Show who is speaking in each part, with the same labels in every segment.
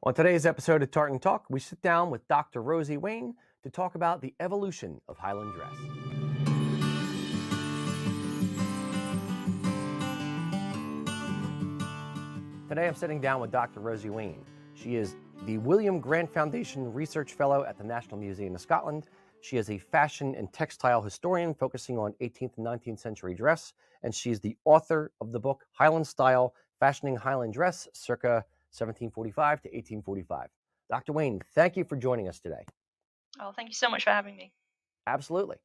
Speaker 1: On today's episode of Tartan Talk, we sit down with Dr. Rosie Waine to talk about the evolution of Highland dress. Today I'm sitting down with Dr. Rosie Waine. She is the William Grant Foundation Research Fellow at the National Museum of Scotland. She is a fashion and textile historian focusing on 18th and 19th century dress, and she's the author of the book Highland Style, Fashioning Highland Dress, circa 1745 to 1845. Dr. Waine, thank you for joining us today.
Speaker 2: Oh, thank you so much for having me.
Speaker 1: Absolutely.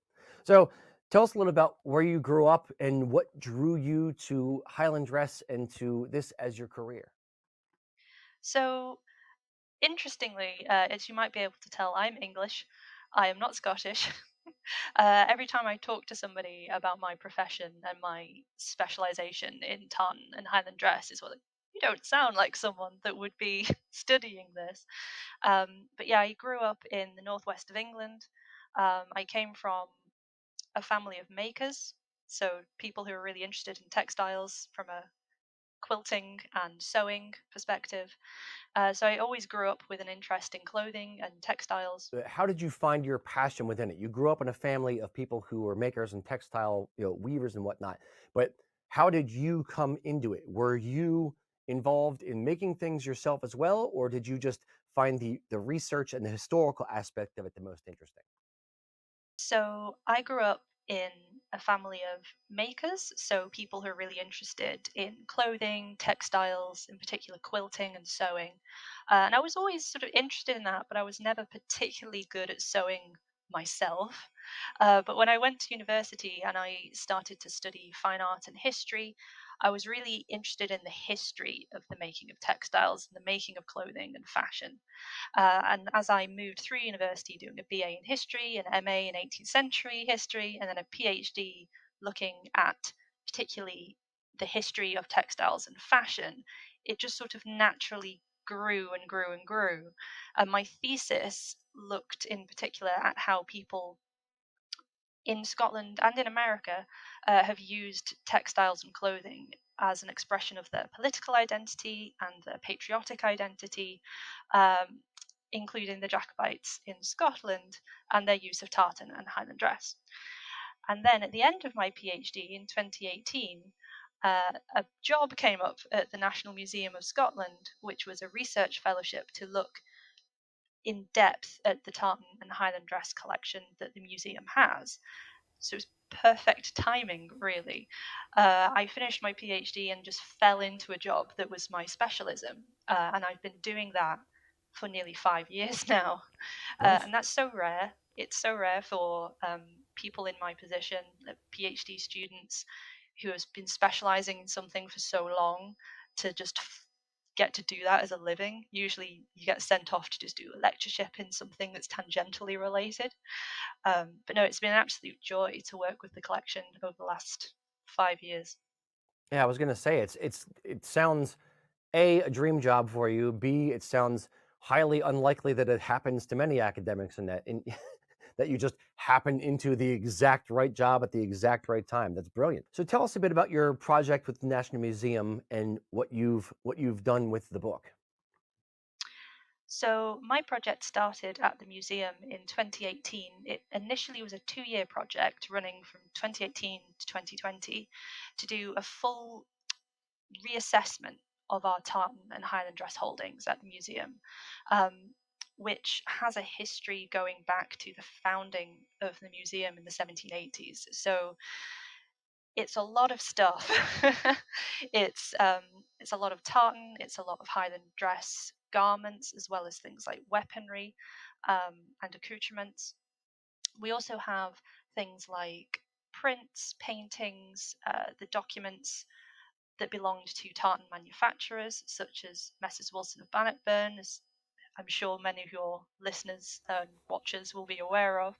Speaker 1: So tell us a little about where you grew up and what drew you to Highland dress and to this as your career.
Speaker 2: So, interestingly, as you might be able to tell, I'm English. I am not Scottish. Every time I talk to somebody about my profession and my specialization in tartan and Highland dress, is what you don't sound like someone that would be studying this. But yeah, I grew up in the northwest of England. I came from a family of makers, so people who are really interested in textiles from a quilting and sewing perspective. So I always grew up with an interest in clothing and textiles.
Speaker 1: How did you find your passion within it? You grew up in a family of people who were makers and textile, weavers and whatnot. But how did you come into it? Were you involved in making things yourself as well, or did you just find the research and the historical aspect of it the most interesting?
Speaker 2: So I grew up in a family of makers, so people who are really interested in clothing, textiles, in particular quilting and sewing. And I was always sort of interested in that, but I was never particularly good at sewing myself. But when I went to university and I started to study fine art and history, I was really interested in the history of the making of textiles and the making of clothing and fashion. And as I moved through university, doing a BA in history, an MA in 18th century history, and then a PhD looking at particularly the history of textiles and fashion, it just sort of naturally grew and grew and grew. And my thesis looked in particular at how people in Scotland and in America have used textiles and clothing as an expression of their political identity and their patriotic identity, um, including the Jacobites in Scotland and their use of tartan and Highland dress. And then at the end of my PhD in 2018, a job came up at the National Museum of Scotland, which was a research fellowship to look in depth at the tartan and Highland dress collection that the museum has. So it was perfect timing, really. I finished my PhD and just fell into a job that was my specialism, and I've been doing that for nearly 5 years now,
Speaker 1: Nice.
Speaker 2: and that's so rare. It's so rare for people in my position, PhD students who have been specializing in something for so long, to just get to do that as a living. Usually, you get sent off to just do a lectureship in something that's tangentially related. But no, it's been an absolute joy to work with the collection over the last 5 years.
Speaker 1: Yeah, I was gonna say it sounds a dream job for you. B, it sounds highly unlikely that it happens to many academics in that you just happen into the exact right job at the exact right time. That's brilliant. So tell us a bit about your project with the National Museum and what you've done with the book.
Speaker 2: So my project started at the museum in 2018. It initially was a 2-year project running from 2018 to 2020 to do a full reassessment of our tartan and Highland dress holdings at the museum, um, which has a history going back to the founding of the museum in the 1780s. So it's a lot of stuff. it's um, it's a lot of tartan. It's a lot of Highland dress garments, as well as things like weaponry and accoutrements. We also have things like prints, paintings, the documents that belonged to tartan manufacturers, such as Messrs. Wilson of Bannockburn, as I'm sure many of your listeners and watchers will be aware of.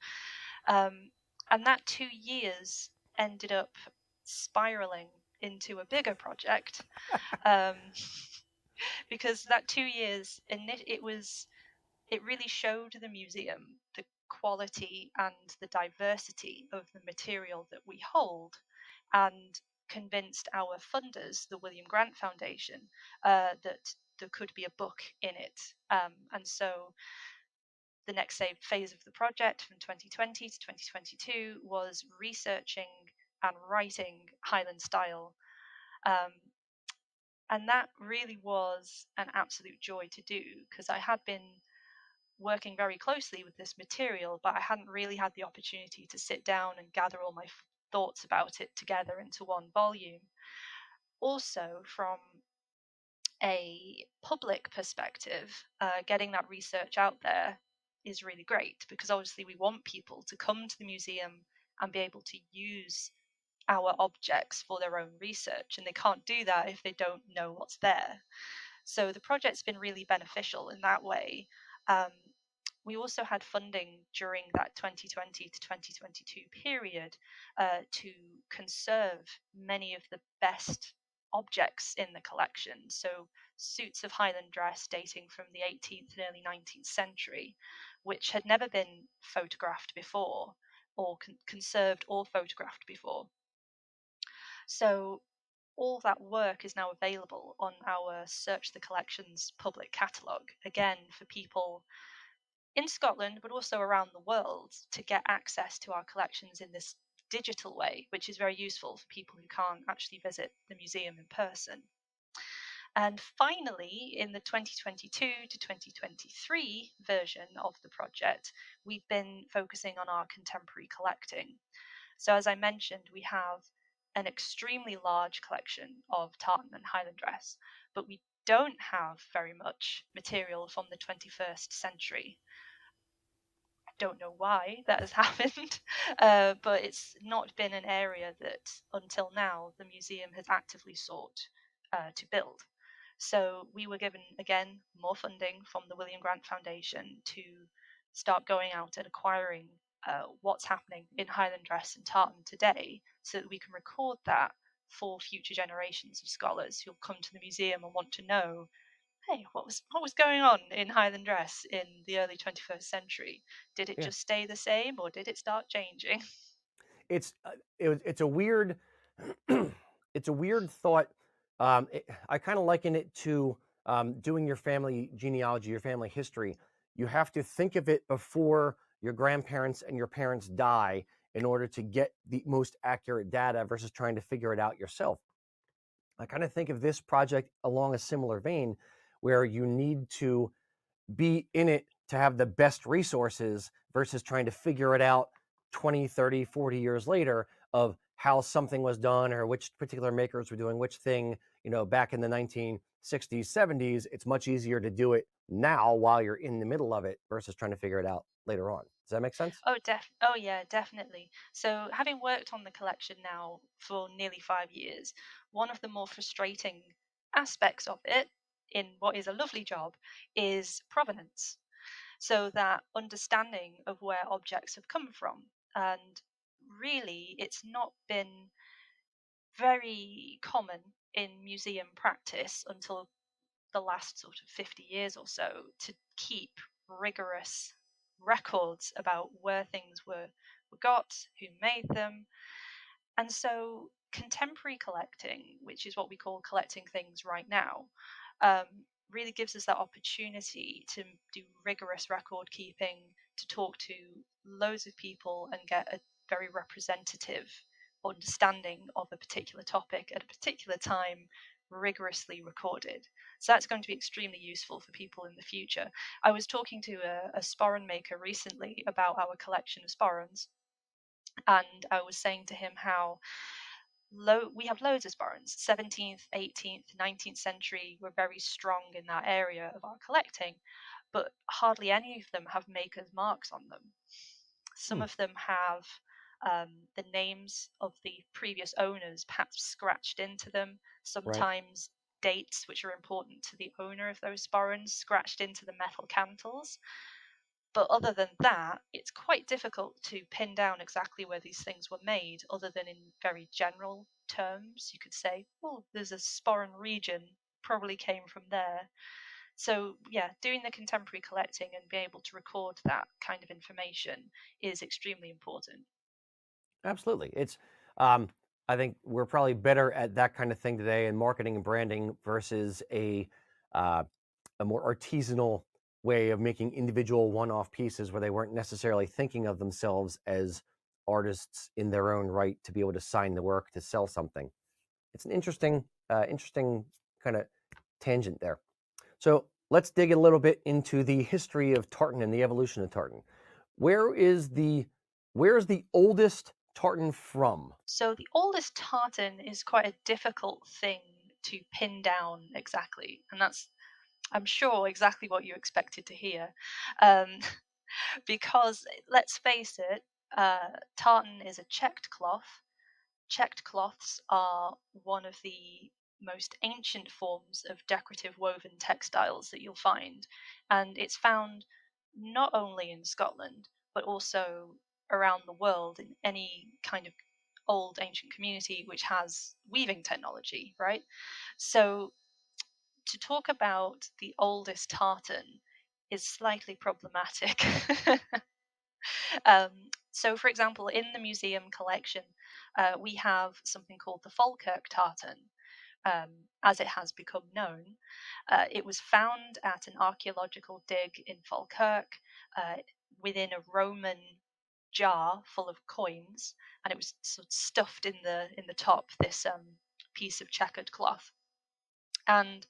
Speaker 2: Um, and that 2 years ended up spiraling into a bigger project, um, because that 2 years it really showed the museum the quality and the diversity of the material that we hold, and convinced our funders, the William Grant Foundation, that there could be a book in it. And so the next phase of the project from 2020 to 2022 was researching and writing Highland Style. Um, and that really was an absolute joy to do, because I had been working very closely with this material, but I hadn't really had the opportunity to sit down and gather all my thoughts about it together into one volume. Also, from a public perspective, getting that research out there is really great, because obviously we want people to come to the museum and be able to use our objects for their own research, and they can't do that if they don't know what's there. So the project's been really beneficial in that way. Um, we also had funding during that 2020 to 2022 period to conserve many of the best objects in the collection. So suits of Highland dress dating from the 18th and early 19th century, which had never been photographed before, or conserved or photographed before. So all that work is now available on our Search the Collections public catalogue, again, for people in Scotland, but also around the world, to get access to our collections in this digital way, which is very useful for people who can't actually visit the museum in person. And finally, in the 2022 to 2023 version of the project, we've been focusing on our contemporary collecting. So, as I mentioned, we have an extremely large collection of tartan and Highland dress, but we don't have very much material from the 21st century. I don't know why that has happened, but it's not been an area that until now the museum has actively sought to build. So we were given, again, more funding from the William Grant Foundation to start going out and acquiring what's happening in Highland dress and tartan today, so that we can record that for future generations of scholars who'll come to the museum and want to know, hey, what was going on in Highland dress in the early 21st century? Did it
Speaker 1: Yeah.
Speaker 2: just stay the same, or did it start changing?
Speaker 1: It's it's a weird it's a weird thought. I kind of liken it to doing your family genealogy, your family history. You have to think of it before your grandparents and your parents die in order to get the most accurate data versus trying to figure it out yourself. I kind of think of this project along a similar vein, where you need to be in it to have the best resources versus trying to figure it out 20, 30, 40 years later of how something was done or which particular makers were doing which thing, back in the 1960s, 70s. It's much easier to do it now while you're in the middle of it versus trying to figure it out later on. Does that make sense?
Speaker 2: Oh yeah, definitely. So, having worked on the collection now for nearly 5 years, one of the more frustrating aspects of it, in what is a lovely job, is provenance. So, that understanding of where objects have come from. And really, it's not been very common in museum practice until the last sort of 50 years or so to keep rigorous records about where things were got, who made them. And so contemporary collecting, which is what we call collecting things right now, um, really gives us that opportunity to do rigorous record keeping, to talk to loads of people and get a very representative understanding of a particular topic at a particular time, rigorously recorded. So that's going to be extremely useful for people in the future. I was talking to a sporran maker recently about our collection of sporrans, and I was saying to him how we have loads of sporrans. 17th, 18th, 19th century were very strong in that area of our collecting, but hardly any of them have makers' marks on them. Some
Speaker 1: Hmm.
Speaker 2: of them have the names of the previous owners perhaps scratched into them,
Speaker 1: Right.
Speaker 2: sometimes dates which are important to the owner of those sporrans scratched into the metal cantles. But other than that, it's quite difficult to pin down exactly where these things were made, other than in very general terms. You could say, well, there's a sporran region, probably came from there. So, yeah, doing the contemporary collecting and being able to record that kind of information is extremely important.
Speaker 1: Absolutely. I think we're probably better at that kind of thing today in marketing and branding versus a a more artisanal way of making individual one-off pieces where they weren't necessarily thinking of themselves as artists in their own right to be able to sign the work to sell something. It's an interesting kind of tangent there. So let's dig a little bit into the history of tartan and the evolution of tartan. Where is the oldest tartan from?
Speaker 2: So the oldest tartan is quite a difficult thing to pin down exactly, and that's, I'm sure, exactly what you expected to hear. Um, because let's face it, tartan is a checked cloth. Checked cloths are one of the most ancient forms of decorative woven textiles that you'll find, and it's found not only in Scotland but also around the world in any kind of old ancient community which has weaving technology, right? So to talk about the oldest tartan is slightly problematic. So, for example, in the museum collection, we have something called the Falkirk tartan, as it has become known. It was found at an archaeological dig in Falkirk uh, within a Roman jar full of coins, and it was sort of stuffed in the top this piece of checkered cloth, and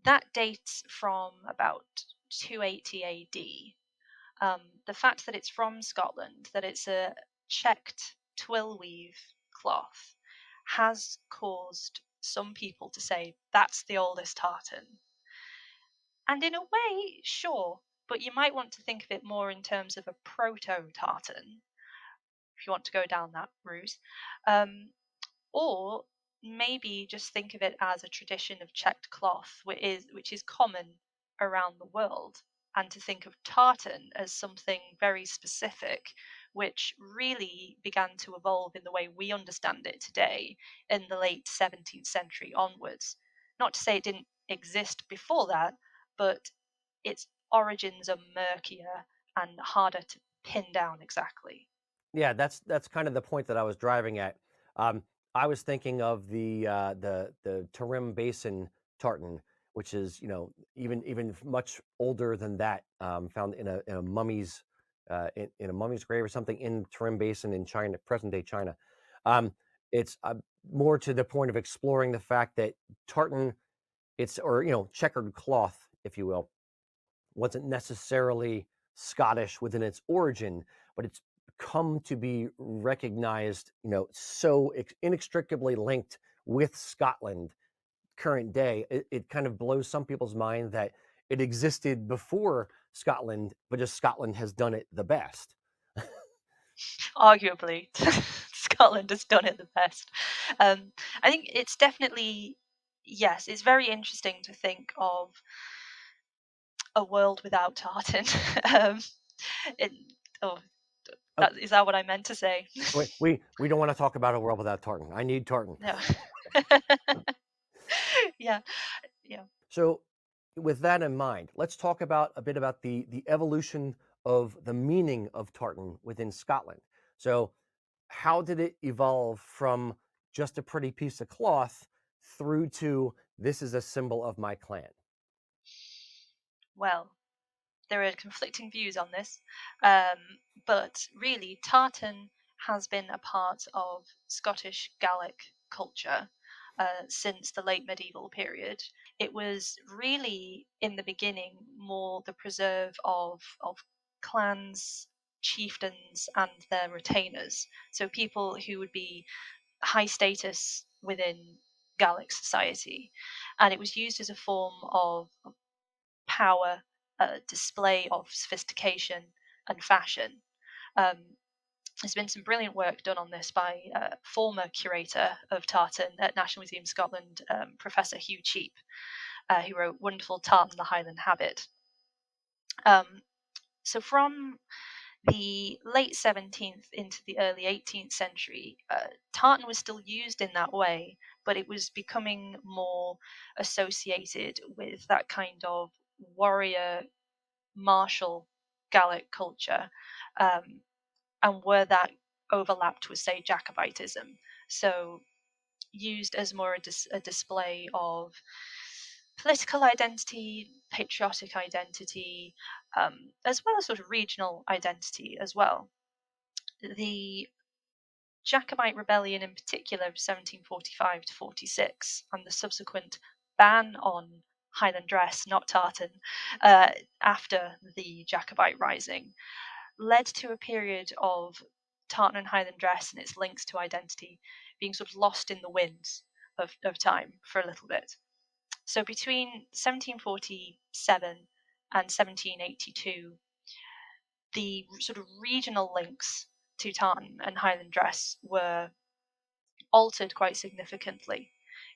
Speaker 2: that dates from about 280 AD. The fact that it's from Scotland, that it's a checked twill weave cloth, has caused some people to say that's the oldest tartan. And in a way, sure, but you might want to think of it more in terms of a proto tartan, if you want to go down that route. Um, or maybe just think of it as a tradition of checked cloth, which is common around the world, and to think of tartan as something very specific, which really began to evolve in the way we understand it today in the late 17th century onwards. Not to say it didn't exist before that, but its origins are murkier and harder to pin down exactly.
Speaker 1: Yeah, that's kind of the point that I was driving at. Um, I was thinking of the Tarim Basin tartan, which is even much older than that, found in a mummy's in a mummy's grave or something in Tarim Basin in China, present day China. Um, it's more to the point of exploring the fact that tartan, it's or checkered cloth, if you will, wasn't necessarily Scottish within its origin, but it's come to be recognized, so inextricably linked with Scotland current day. It kind of blows some people's mind that it existed before Scotland, but just Scotland has done it the best.
Speaker 2: Arguably, Scotland has done it the best. I think it's definitely, yes, it's very interesting to think of a world without tartan. um, it, oh,
Speaker 1: Oh,
Speaker 2: is that what I meant to say?
Speaker 1: we don't want to talk about a world without tartan. I need tartan.
Speaker 2: No. Yeah, yeah.
Speaker 1: So, with that in mind, let's talk about a bit about the evolution of the meaning of tartan within Scotland. So, how did it evolve from just a pretty piece of cloth through to this is a symbol of my clan?
Speaker 2: Well, there are conflicting views on this, um, but really, tartan has been a part of Scottish Gaelic culture since the late medieval period. It was really, in the beginning, more the preserve of clans, chieftains, and their retainers. So people who would be high status within Gaelic society, and it was used as a form of power, display of sophistication and fashion. Um, there's been some brilliant work done on this by former curator of tartan at National Museum Scotland, Professor Hugh, who wrote wonderful Tartan, the Highland Habit. So from the late 17th into the early 18th century, tartan was still used in that way, but it was becoming more associated with that kind of warrior martial Gaelic culture, um, and where that overlapped with, say, Jacobitism. So used as more a display of political identity, patriotic identity, as well as sort of regional identity as well. The Jacobite rebellion in particular of 1745 to 46 and the subsequent ban on Highland dress, not tartan, after the Jacobite rising led to a period of tartan and Highland dress and its links to identity being sort of lost in the winds of time for a little bit. So between 1747 and 1782, the sort of regional links to tartan and Highland dress were altered quite significantly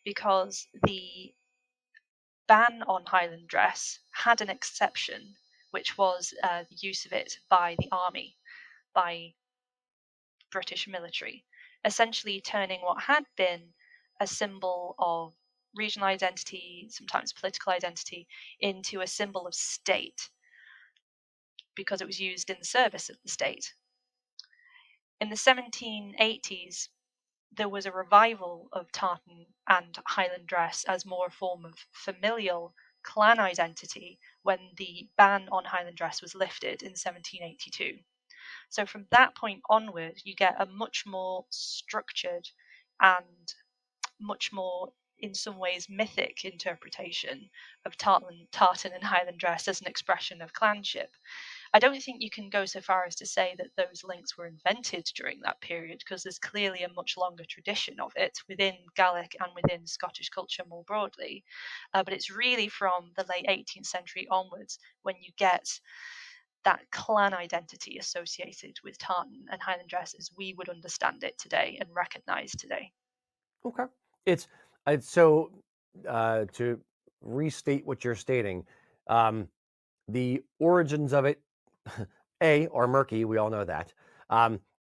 Speaker 2: because the ban on Highland dress had an exception, which was the use of it by the army, by British military, essentially turning what had been a symbol of regional identity, sometimes political identity, into a symbol of state because it was used in the service of the state. In the 1780s, there was a revival of tartan and Highland dress as more a form of familial clan identity when the ban on Highland dress was lifted in 1782. So from that point onward, you get a much more structured and much more, in some ways, mythic interpretation of tartan and Highland dress as an expression of clanship. I don't think you can go so far as to say that those links were invented during that period, because there's clearly a much longer tradition of it within Gaelic and within Scottish culture more broadly. But it's really from the late 18th century onwards when you get that clan identity associated with tartan and Highland dress as we would understand it today and recognise today.
Speaker 1: Okay. It's so to restate what you're stating, the origins of it, are murky. We all know that,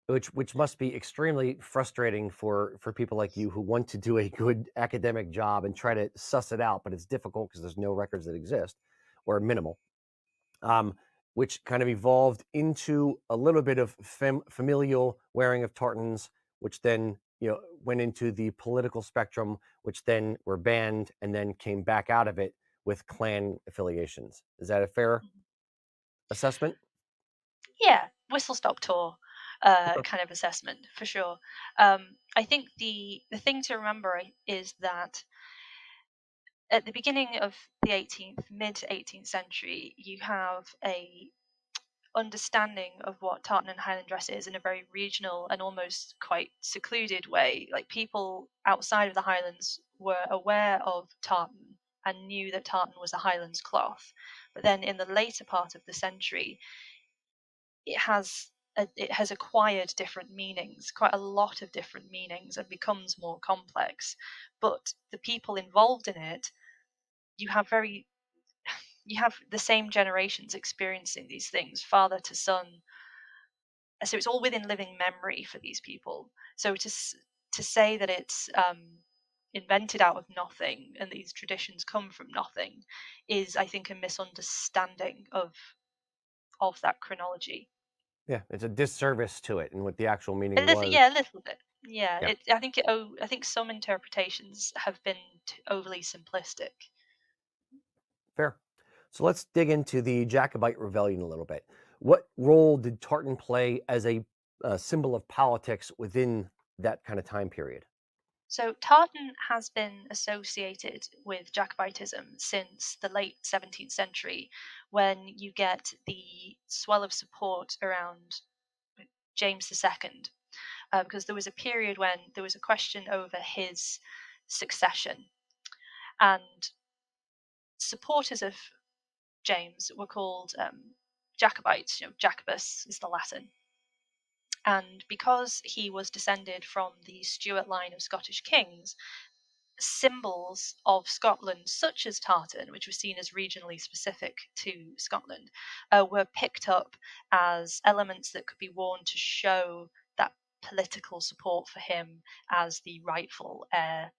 Speaker 1: which must be extremely frustrating for people like you who want to do a good academic job and try to suss it out, but it's difficult because there's no records that exist or minimal. Which kind of evolved into a little bit of familial wearing of tartans, which then went into the political spectrum, which then were banned and then came back out of it with clan affiliations. Is that a fair assessment?
Speaker 2: Yeah, Whistlestop tour
Speaker 1: Okay.
Speaker 2: kind of assessment for sure. I think the thing to remember is that at the beginning of the 18th, mid 18th century, you have a understanding of what tartan and Highland dress is in a very regional and almost quite secluded way. Like people outside of the Highlands were aware of tartan and knew that tartan was a Highlands cloth. But then in the later part of the century, it has acquired different meanings, quite a lot of different meanings, and becomes more complex. But the people involved in it, you have very you have the same generations experiencing these things, father to son. So it's all within living memory for these people. So to say that it's invented out of nothing and these traditions come from nothing is, I think, a misunderstanding of that chronology.
Speaker 1: Yeah, it's a disservice to it and what the actual
Speaker 2: A
Speaker 1: meaning
Speaker 2: little,
Speaker 1: was.
Speaker 2: yeah, a little bit. Yeah,
Speaker 1: Yeah,
Speaker 2: I think some interpretations have been overly simplistic.
Speaker 1: fair. So let's dig into the Jacobite rebellion a little bit. What role did tartan play as a symbol of politics within that kind of time period?
Speaker 2: So tartan has been associated with Jacobitism since the late 17th century, when you get the swell of support around James II, because there was a period when there was a question over his succession, and supporters of James were called Jacobites. Jacobus is the Latin. And because he was descended from the Stuart line of Scottish kings, symbols of Scotland, such as tartan, which was seen as regionally specific to Scotland, were picked up as elements that could be worn to show that political support for him as the rightful heir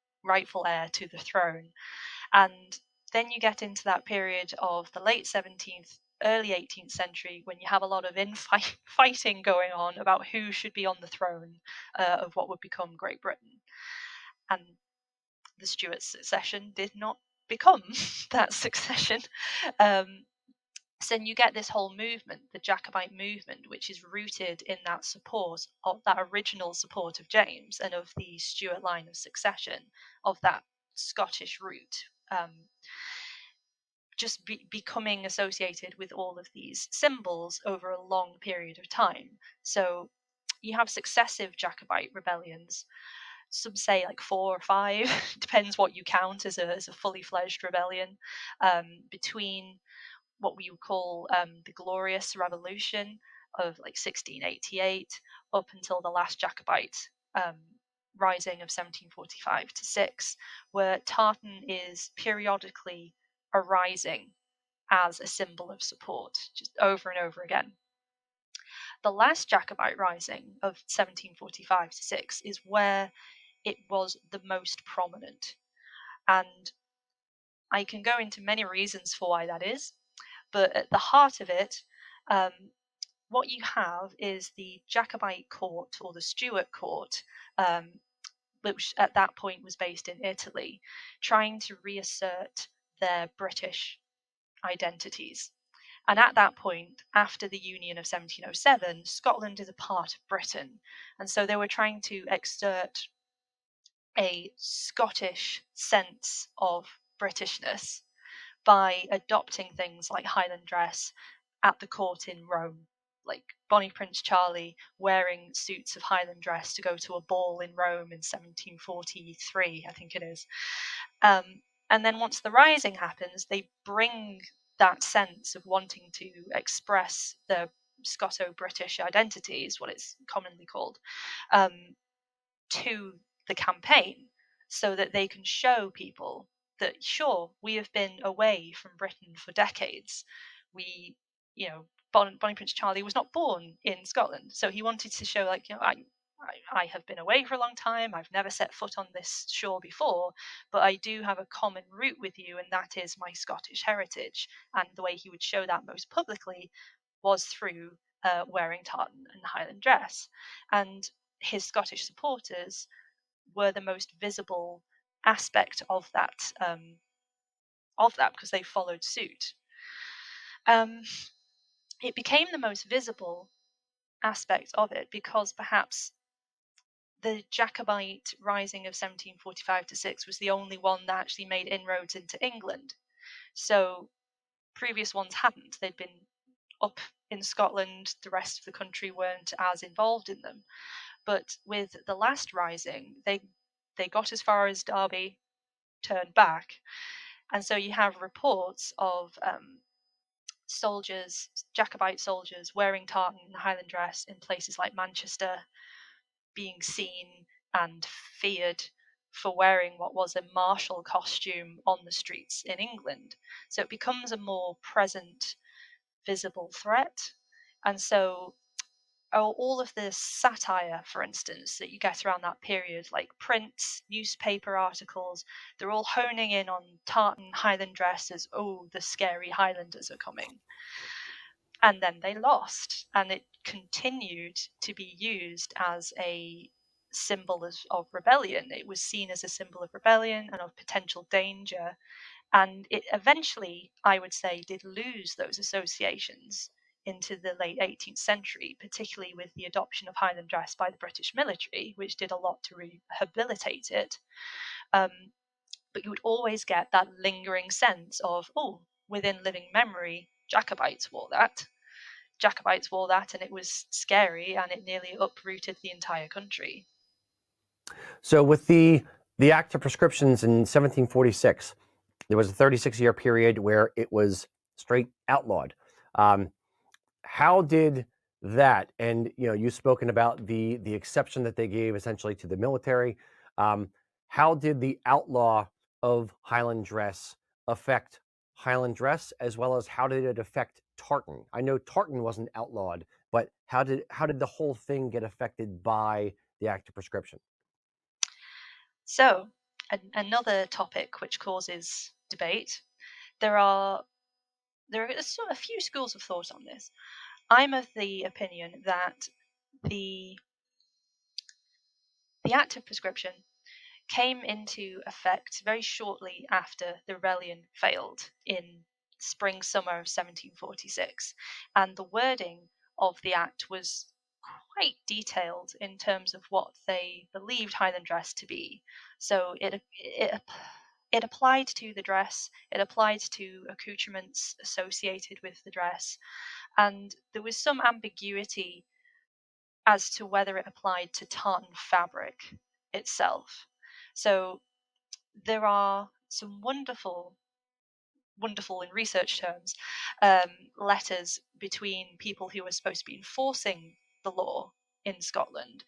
Speaker 2: to the throne. And then you get into that period of the late 17th, early 18th century when you have a lot of infighting going on about who should be on the throne of what would become Great Britain. And the Stuart succession did not become that succession. So then you get this whole movement, the Jacobite movement, which is rooted in that support of that original support of James and of the Stuart line of succession, of that Scottish root, just becoming associated with all of these symbols over a long period of time. So you have successive Jacobite rebellions. Some say like 4 or 5, depends what you count as a fully fledged rebellion, between what we would call the Glorious Revolution of like 1688 up until the last Jacobite rising of 1745 to 6, where tartan is periodically arising as a symbol of support, just over and over again. The last Jacobite rising of 1745 to 6 is where it was the most prominent. And I can go into many reasons for why that is, but at the heart of it, what you have is the Jacobite court or the Stuart court, which at that point was based in Italy, trying to reassert their British identities. And at that point, after the Union of 1707, Scotland is a part of Britain. And so they were trying to exert a Scottish sense of Britishness by adopting things like Highland dress at the court in Rome, like Bonnie Prince Charlie wearing suits of Highland dress to go to a ball in Rome in 1743, I think it is. And then once the Rising happens, they bring that sense of wanting to express the Scoto-British identity, is what it's commonly called, to the campaign, so that they can show people that, sure, we have been away from Britain for decades. We, Bonnie Prince Charlie was not born in Scotland, so he wanted to show, like, I have been away for a long time. I've never set foot on this shore before, but I do have a common root with you, and that is my Scottish heritage. And the way he would show that most publicly was through wearing tartan and Highland dress. And his Scottish supporters were the most visible aspect of that, because they followed suit. It became the most visible aspect of it because perhaps the Jacobite rising of 1745 to 6 was the only one that actually made inroads into England. So previous ones hadn't. They'd been up in Scotland, the rest of the country weren't as involved in them. But with the last rising, they got as far as Derby, turned back. And so you have reports of soldiers, Jacobite soldiers, wearing tartan and Highland dress in places like Manchester, being seen and feared for wearing what was a martial costume on the streets in England. So it becomes a more present, visible threat. And so all of the satire, for instance, that you get around that period, like prints, newspaper articles, they're all honing in on tartan Highland dress as, oh, the scary Highlanders are coming. And then they lost, and it continued to be used as a symbol of rebellion. It was seen as a symbol of rebellion and of potential danger. And it eventually, I would say, did lose those associations into the late 18th century, particularly with the adoption of Highland dress by the British military, which did a lot to rehabilitate it. But you would always get that lingering sense of, oh, within living memory, Jacobites wore that. Jacobites wore that, and it was scary, and it nearly uprooted the entire country.
Speaker 1: So with the Act of Prescriptions in 1746, there was a 36-year period where it was straight outlawed. How did that, and you've spoken about the exception that they gave essentially to the military. How did the outlaw of Highland dress affect Highland dress, as well as how did it affect tartan? I know tartan wasn't outlawed, but how did the whole thing get affected by the Act of Prescription?
Speaker 2: So, another topic which causes debate. There are a few schools of thought on this. I'm of the opinion that the Act of Prescription came into effect very shortly after the rebellion failed in spring summer of 1746, and the wording of the act was quite detailed in terms of what they believed Highland dress to be. So it applied to the dress, it applied to accoutrements associated with the dress, and there was some ambiguity as to whether it applied to tartan fabric itself. So there are some wonderful in research terms, letters between people who were supposed to be enforcing the law in Scotland,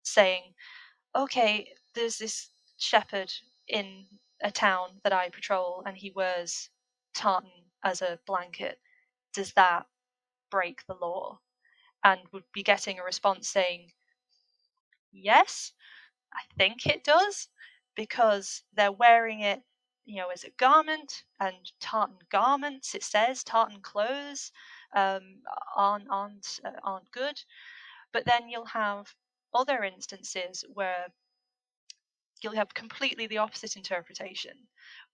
Speaker 2: saying, okay, there's this shepherd in a town that I patrol and he wears tartan as a blanket. Does that break the law? And would be getting a response saying, yes, I think it does, because they're wearing it, as a garment, and tartan garments, it says tartan clothes, aren't good. But then you'll have other instances where you'll have completely the opposite interpretation,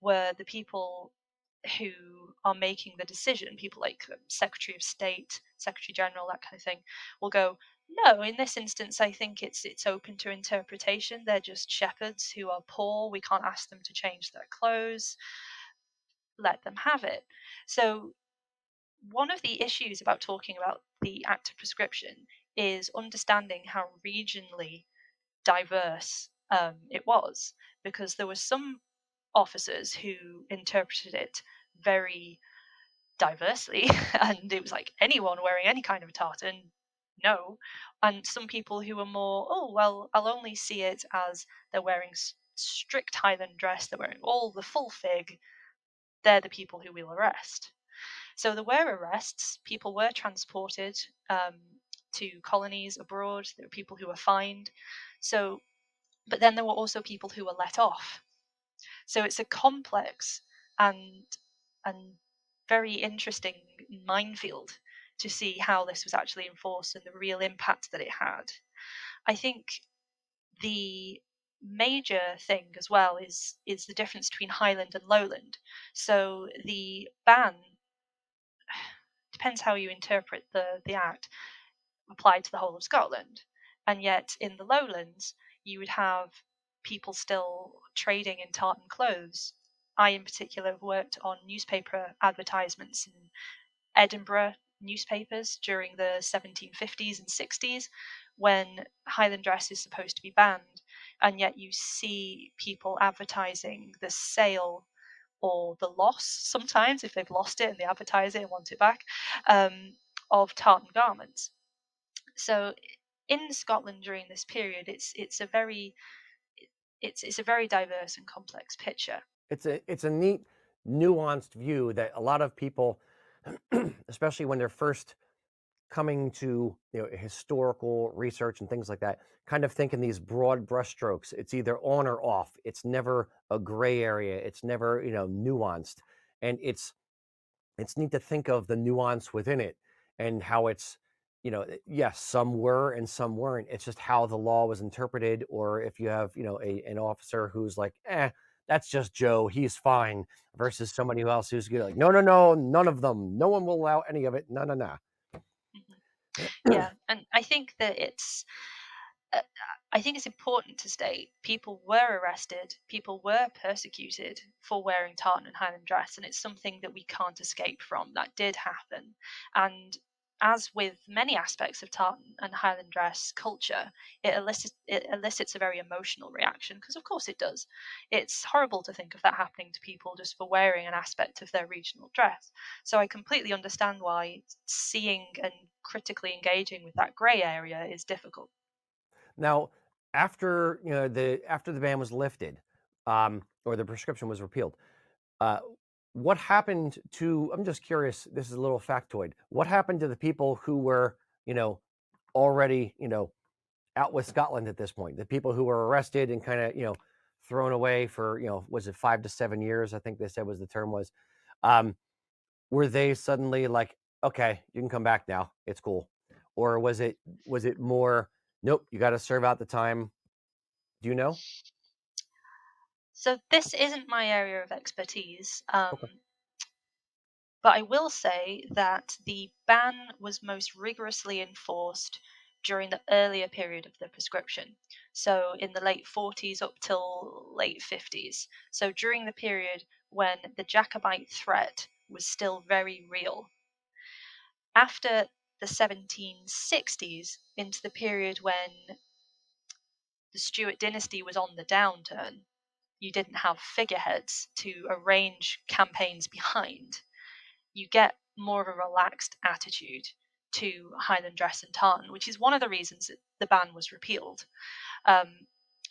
Speaker 2: where the people who are making the decision, people like Secretary of State, Secretary General, that kind of thing, will go, no, in this instance, I think it's open to interpretation. They're just shepherds who are poor. We can't ask them to change their clothes. Let them have it. So one of the issues about talking about the Act of Prescription is understanding how regionally diverse it was, because there were some officers who interpreted it very diversely, and it was like anyone wearing any kind of tartan, no. And some people who were more, oh, well, I'll only see it as they're wearing strict Highland dress, they're wearing all the full fig, they're the people who we'll arrest. So there were arrests, people were transported to colonies abroad, there were people who were fined. So, but then there were also people who were let off. So it's a complex and and very interesting minefield to see how this was actually enforced and the real impact that it had. I think the major thing as well is the difference between Highland and Lowland. So the ban, depends how you interpret the act, applied to the whole of Scotland. And yet in the Lowlands, you would have people still trading in tartan clothes. I, in particular, have worked on newspaper advertisements in Edinburgh newspapers during the 1750s and 60s, when Highland dress is supposed to be banned, and yet you see people advertising the sale or the loss, sometimes if they've lost it and they advertise it and want it back, of tartan garments. So in Scotland during this period, it's a very diverse and complex picture.
Speaker 1: It's a neat, nuanced view that a lot of people, especially when they're first coming to historical research and things like that, kind of think in these broad brushstrokes. It's either on or off. It's never a gray area. It's never nuanced, and it's neat to think of the nuance within it and how it's yes, some were and some weren't. It's just how the law was interpreted, or if you have an officer who's like, that's just Joe, he's fine, versus somebody else who's like, no, no, no, none of them, no one will allow any of it, no, no, no.
Speaker 2: Yeah, and I think that I think it's important to state people were arrested, people were persecuted for wearing tartan and Highland dress, and it's something that we can't escape from. That did happen. And as with many aspects of tartan and Highland dress culture, it elicits a very emotional reaction, because of course it does. It's horrible to think of that happening to people just for wearing an aspect of their regional dress. So I completely understand why seeing and critically engaging with that grey area is difficult.
Speaker 1: Now, after the ban was lifted, or the prescription was repealed, what happened to? I'm just curious. This is a little factoid. What happened to the people who were already out with Scotland at this point? The people who were arrested and kind of thrown away for was it 5 to 7 years? I think they said was the term was. Were they suddenly like, okay, you can come back now, it's cool, or was it more? Nope, you got to serve out the time. Do you know?
Speaker 2: So this isn't my area of expertise,
Speaker 1: Okay.
Speaker 2: but I will say that the ban was most rigorously enforced during the earlier period of the prescription. So in the late 40s up till late 50s. So during the period when the Jacobite threat was still very real. After the 1760s, into the period when the Stuart dynasty was on the downturn, you didn't have figureheads to arrange campaigns behind. You get more of a relaxed attitude to Highland dress and tartan, which is one of the reasons that the ban was repealed. Um,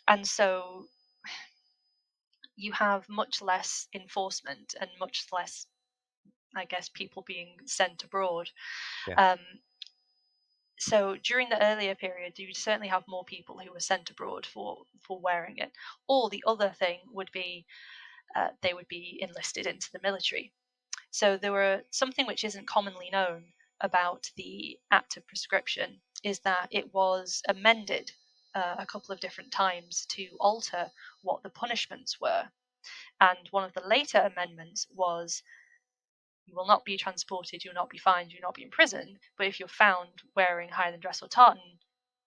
Speaker 2: and so you have much less enforcement and much less, I guess, people being sent abroad.
Speaker 1: Yeah.
Speaker 2: Um, so during the earlier period, you certainly have more people who were sent abroad for wearing it. Or the other thing would be they would be enlisted into the military. So there were something which isn't commonly known about the Act of Prescription is that it was amended a couple of different times to alter what the punishments were. And one of the later amendments was you will not be transported, you will not be fined, you will not be imprisoned, but if you're found wearing Highland dress or tartan,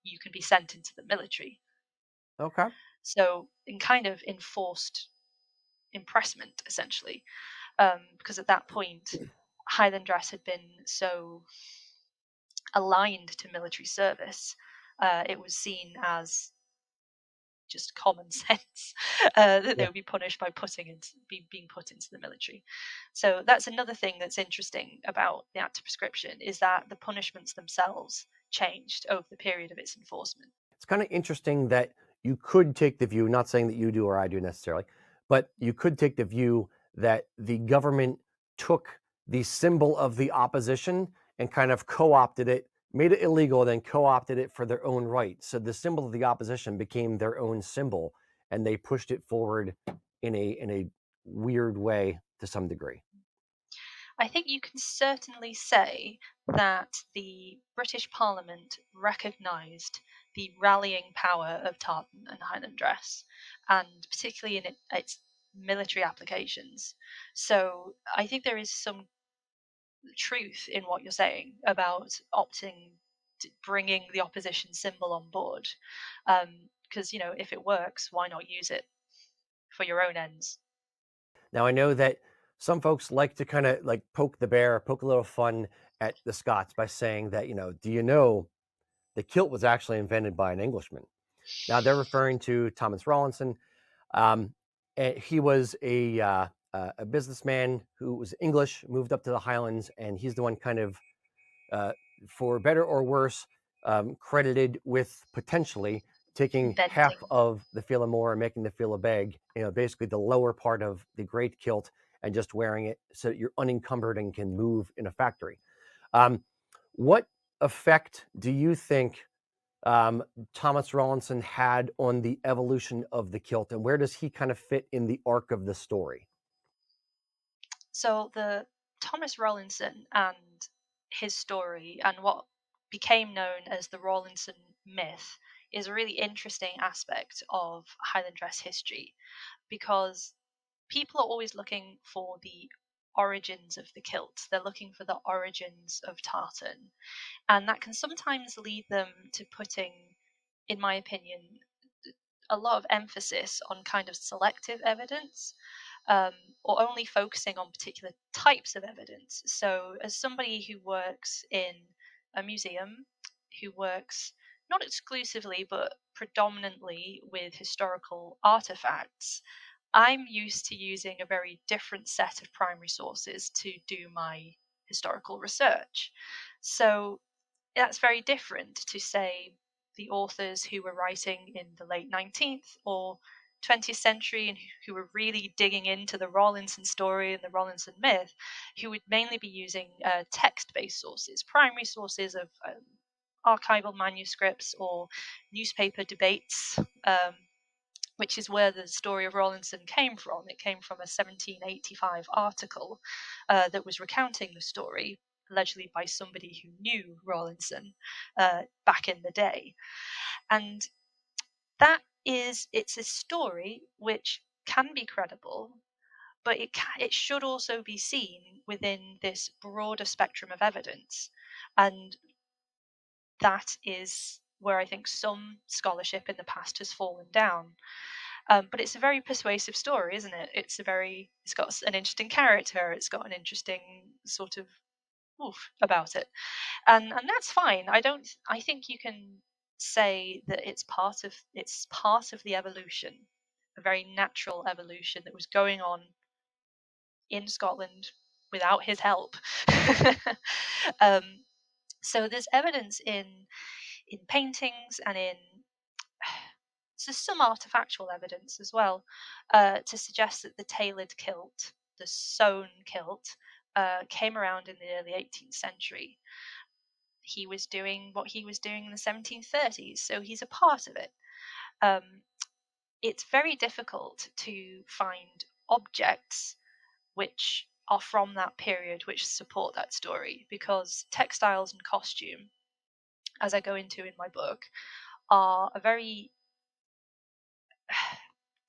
Speaker 2: you can be sent into the military.
Speaker 1: Okay.
Speaker 2: So, in kind of enforced impressment, essentially, because at that point, Highland dress had been so aligned to military service, it was seen as just common sense that they
Speaker 1: Yeah.
Speaker 2: would be punished by being put into the military. So that's another thing that's interesting about the Act of Prescription is that the punishments themselves changed over the period of its enforcement.
Speaker 1: It's kind of interesting that you could take the view, not saying that you do or I do necessarily, but you could take the view that the government took the symbol of the opposition and kind of co-opted it, made it illegal, then co-opted it for their own right. So the symbol of the opposition became their own symbol, and they pushed it forward in a weird way to some degree.
Speaker 2: I think you can certainly say that the British Parliament recognised the rallying power of tartan and Highland dress, and particularly in its military applications. So I think there is some truth in what you're saying about opting to bringing the opposition symbol on board. Because, if it works, why not use it for your own ends?
Speaker 1: Now I know that some folks like to kind of like poke the bear, poke a little fun at the Scots by saying that, do you know the kilt was actually invented by an Englishman? Now they're referring to Thomas Rawlinson. Um, and he was a businessman who was English, moved up to the Highlands, and he's the one kind of, uh, for better or worse, credited with potentially taking half
Speaker 2: Inventing.
Speaker 1: of the fila more and making the fila beg, basically the lower part of the great kilt, and just wearing it so that you're unencumbered and can move in a factory. Um, what effect do you think Thomas Rollinson had on the evolution of the kilt, and where does he kind of fit in the arc of the story?
Speaker 2: So the Thomas Rollinson and his story and what became known as the Rawlinson myth is a really interesting aspect of Highland dress history because people are always looking for the origins of the kilt. They're looking for the origins of tartan. And that can sometimes lead them to putting, in my opinion, a lot of emphasis on kind of selective evidence, um, or only focusing on particular types of evidence. So, as somebody who works in a museum, who works not exclusively but predominantly with historical artifacts, I'm used to using a very different set of primary sources to do my historical research. So, that's very different to say the authors who were writing in the late 19th or 20th century and who were really digging into the Rollinson story and the Rollinson myth, who would mainly be using text-based sources, primary sources of archival manuscripts or newspaper debates, which is where the story of Rollinson came from. It came from a 1785 article that was recounting the story, allegedly by somebody who knew Rollinson back in the day. And it's a story which can be credible, but it should also be seen within this broader spectrum of evidence. And that is where I think some scholarship in the past has fallen down. But it's a very persuasive story, isn't it? It's got an interesting character. It's got an interesting sort of oof about it, and that's fine. I think you can say that it's part of the evolution, a very natural evolution that was going on in Scotland without his help. um, so there's evidence in paintings and in so some artifactual evidence as well to suggest that the tailored kilt, the sewn kilt, came around in the early 18th century. He was doing what he was doing in the 1730s, so he's a part of it. Um, it's very difficult to find objects which are from that period which support that story, because textiles and costume, as I go into in my book, are a very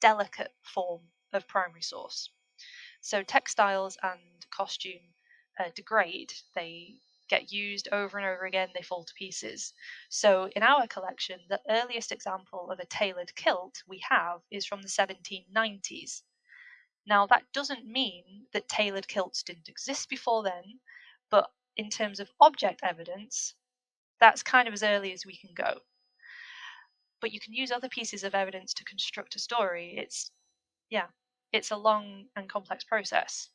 Speaker 2: delicate form of primary source. So textiles and costume degrade. They get used over and over again, they fall to pieces. So in our collection, the earliest example of a tailored kilt we have is from the 1790s. Now, that doesn't mean that tailored kilts didn't exist before then, but in terms of object evidence, that's kind of as early as we can go. But you can use other pieces of evidence to construct a story. It's a long and complex process.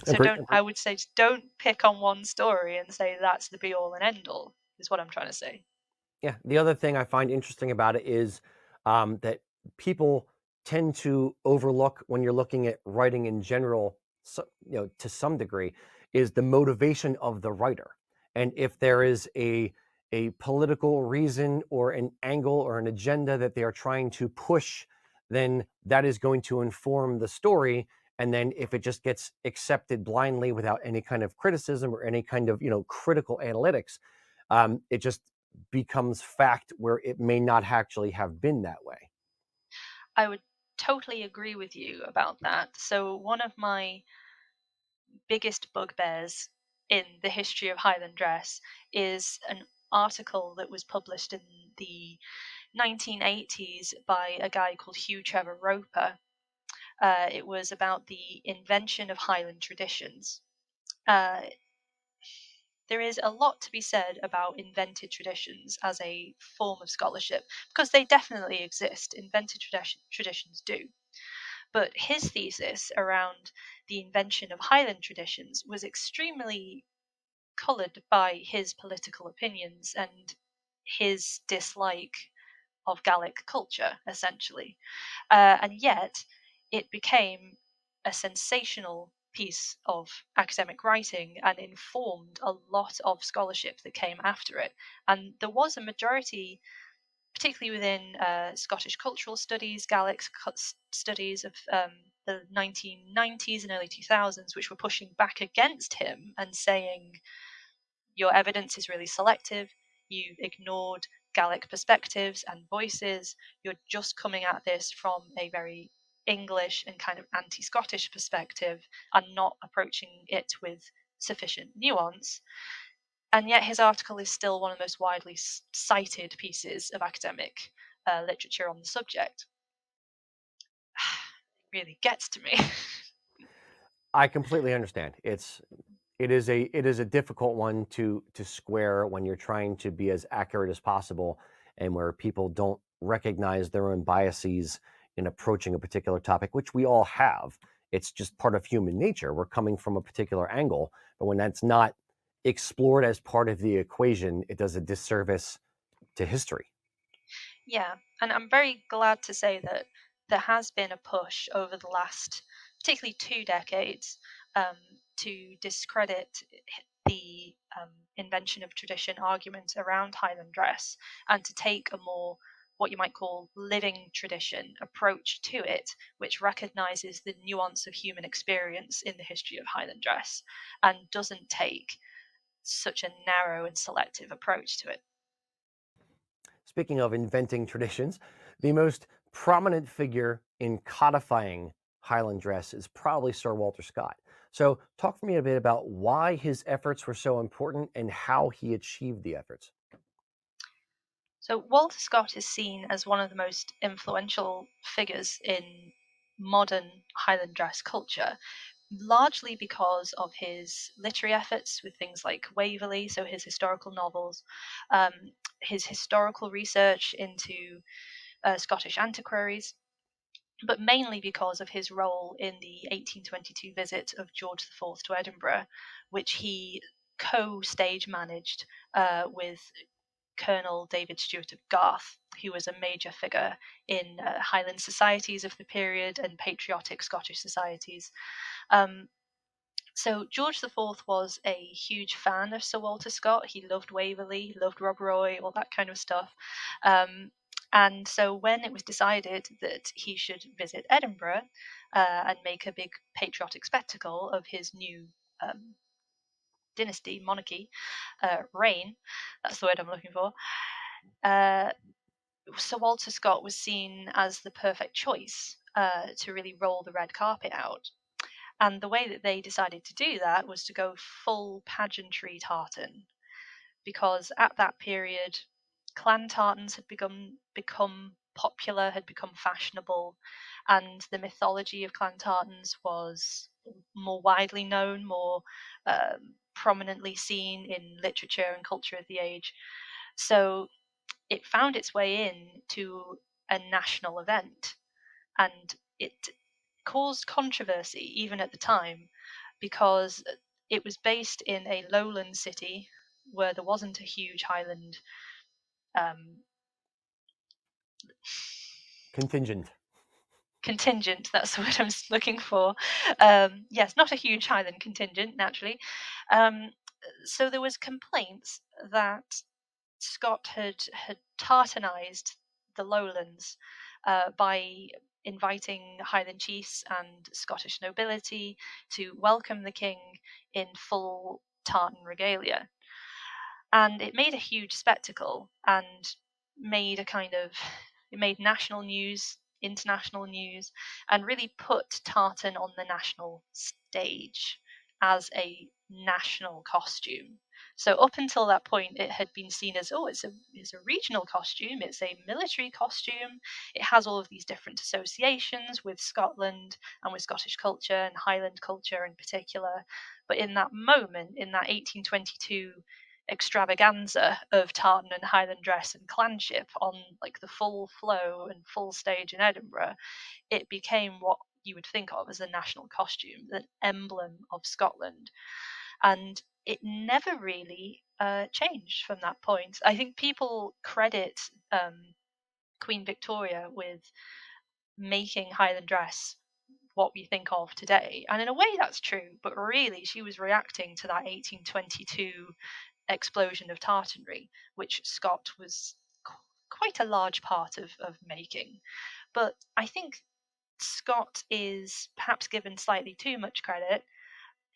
Speaker 2: So I would say, don't pick on one story and say that's the be all and end all, is what I'm trying to say.
Speaker 1: Yeah, the other thing I find interesting about it is that people tend to overlook when you're looking at writing in general, to some degree, is the motivation of the writer. And if there is a political reason or an angle or an agenda that they are trying to push, then that is going to inform the story. And then if it just gets accepted blindly without any kind of criticism or any kind of critical analytics, it just becomes fact where it may not actually have been that way.
Speaker 2: I would totally agree with you about that. So one of my biggest bugbears in the history of Highland Dress is an article that was published in the 1980s by a guy called Hugh Trevor Roper. It was about the invention of Highland traditions. There is a lot to be said about invented traditions as a form of scholarship, because they definitely exist. Invented traditions do. But his thesis around the invention of Highland traditions was extremely coloured by his political opinions and his dislike of Gallic culture, essentially. And yet, it became a sensational piece of academic writing and informed a lot of scholarship that came after it. And there was a majority, particularly within Scottish cultural studies, Gaelic studies of the 1990s and early 2000s, which were pushing back against him and saying, your evidence is really selective, you've ignored Gaelic perspectives and voices, you're just coming at this from a very English and kind of anti-Scottish perspective and not approaching it with sufficient nuance. And yet his article is still one of the most widely cited pieces of academic literature on the subject. It really gets to me.
Speaker 1: I completely understand. It is a difficult one to square when you're trying to be as accurate as possible, and where people don't recognize their own biases in approaching a particular topic, which we all have. It's just part of human nature. We're coming from a particular angle, but when that's not explored as part of the equation, it does a disservice to history.
Speaker 2: Yeah, and I'm very glad to say that there has been a push over the last, particularly 2 decades, to discredit the invention of tradition argument around Highland dress and to take a more, what you might call, living tradition approach to it, which recognizes the nuance of human experience in the history of Highland dress and doesn't take such a narrow and selective approach to it.
Speaker 1: Speaking of inventing traditions, the most prominent figure in codifying Highland dress is probably Sir Walter Scott. So talk to me a bit about why his efforts were so important and how he achieved the efforts.
Speaker 2: So Walter Scott is seen as one of the most influential figures in modern Highland dress culture, largely because of his literary efforts with things like Waverley, so his historical novels, his historical research into Scottish antiquaries, but mainly because of his role in the 1822 visit of George IV to Edinburgh, which he co-stage managed with Colonel David Stewart of Garth, who was a major figure in Highland societies of the period and patriotic Scottish societies. Um, so George IV was a huge fan of Sir Walter Scott. He loved Waverley, he loved Rob Roy, all that kind of stuff. Um, and so when it was decided that he should visit Edinburgh and make a big patriotic spectacle of his new dynasty, monarchy, reign, that's the word I'm looking for, Sir Walter Scott was seen as the perfect choice to really roll the red carpet out. And the way that they decided to do that was to go full pageantry tartan, because at that period, clan tartans had become popular, had become fashionable, and the mythology of clan tartans was more widely known, more prominently seen in literature and culture of the age. So it found its way in to a national event, and it caused controversy even at the time because it was based in a lowland city where there wasn't a huge Highland um,
Speaker 1: Contingent.
Speaker 2: contingent. That's the word I'm looking for. Yes, not a huge Highland contingent, naturally. Um, so there was complaints that Scott had tartanized the lowlands by inviting Highland chiefs and Scottish nobility to welcome the king in full tartan regalia. And it made a huge spectacle and made a kind of it made national news, international news, and really put tartan on the national stage as a national costume. So up until that point, it had been seen as, oh, it's a regional costume, it's a military costume. It has all of these different associations with Scotland and with Scottish culture and Highland culture in particular. But in that moment, in that 1822 extravaganza of tartan and Highland dress and clanship on like the full flow and full stage in Edinburgh, it became what you would think of as a national costume, an emblem of Scotland. And it never really changed from that point. I think people credit Queen Victoria with making Highland dress what we think of today. And in a way, that's true, but really, she was reacting to that 1822 explosion of tartanry, which Scott was quite a large part of making. But I think Scott is perhaps given slightly too much credit.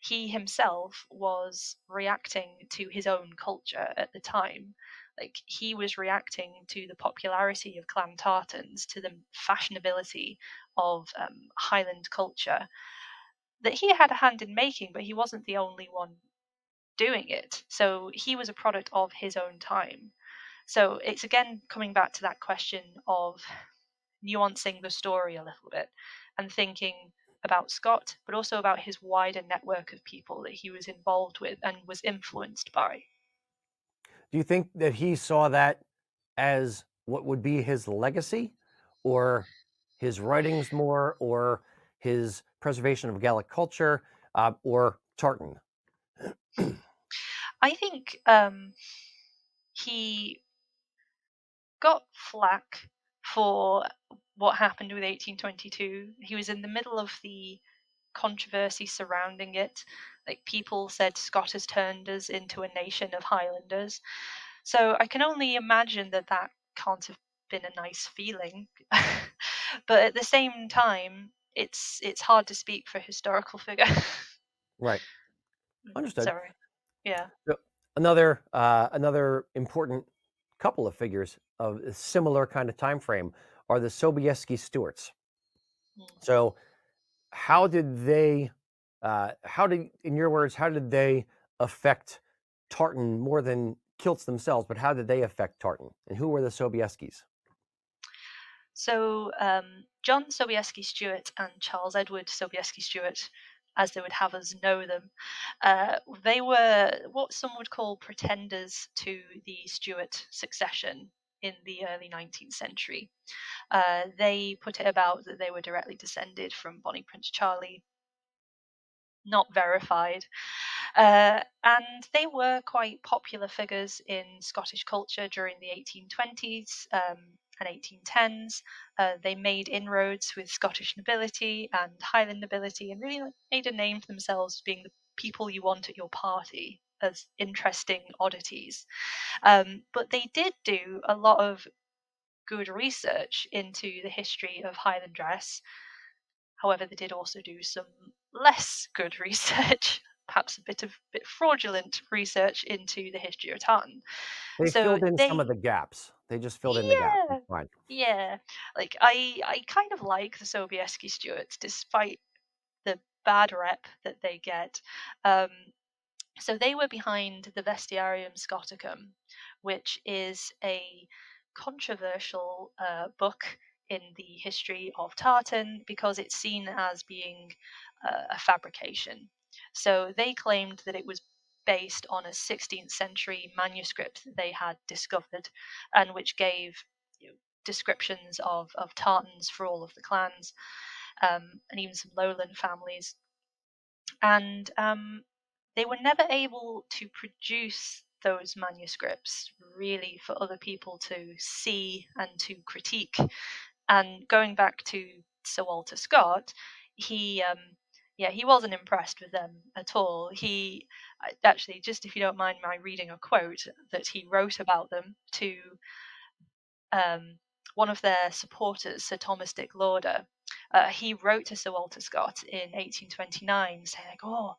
Speaker 2: He himself was reacting to his own culture at the time. Like he was reacting to the popularity of clan tartans, to the fashionability of Highland culture that he had a hand in making, but he wasn't the only one doing it. So he was a product of his own time. So it's again coming back to that question of nuancing the story a little bit and thinking about Scott, but also about his wider network of people that he was involved with and was influenced by.
Speaker 1: Do you think that he saw that as what would be his legacy, or his writings more, or his preservation of Gaelic culture, or tartan?
Speaker 2: I think he got flack for what happened with 1822. He was in the middle of the controversy surrounding it. Like people said, Scott has turned us into a nation of Highlanders. So I can only imagine that that can't have been a nice feeling. But at the same time, it's hard to speak for a historical figure.
Speaker 1: Right. Understood.
Speaker 2: Sorry. Yeah.
Speaker 1: So another important couple of figures of a similar kind of time frame are the Sobieski Stewarts.
Speaker 2: Mm.
Speaker 1: So how did they, in your words, how did they affect tartan more than kilts themselves? But how did they affect tartan, and who were the Sobieskis?
Speaker 2: So John Sobieski Stewart and Charles Edward Sobieski Stewart, as they would have us know them, they were what some would call pretenders to the Stuart succession in the early 19th century. They put it about that they were directly descended from Bonnie Prince Charlie, not verified. And they were quite popular figures in Scottish culture during the 1820s and 1810s. They made inroads with Scottish nobility and Highland nobility and really made a name for themselves as being the people you want at your party as interesting oddities. But they did do a lot of good research into the history of Highland dress. However, they did also do some less good research, perhaps a bit fraudulent research into the history of tartan.
Speaker 1: They
Speaker 2: So
Speaker 1: filled in some of
Speaker 2: they,
Speaker 1: the gaps. They just filled in the gaps.
Speaker 2: yeah,
Speaker 1: It's fine.
Speaker 2: yeah. Like I kind of like the Sobieski Stewarts, despite the bad rep that they get. Um, So they were behind the Vestiarium Scoticum, which is a controversial book in the history of tartan because it's seen as being a fabrication. So they claimed that it was based on a 16th century manuscript that they had discovered and which gave descriptions of tartans for all of the clans and even some lowland families. And they were never able to produce those manuscripts really for other people to see and to critique. And going back to Sir Walter Scott, he yeah, he wasn't impressed with them at all. He actually, just if you don't mind my reading a quote that he wrote about them to um, one of their supporters, Sir Thomas Dick Lauder. He wrote to Sir Walter Scott in 1829 saying, like, oh,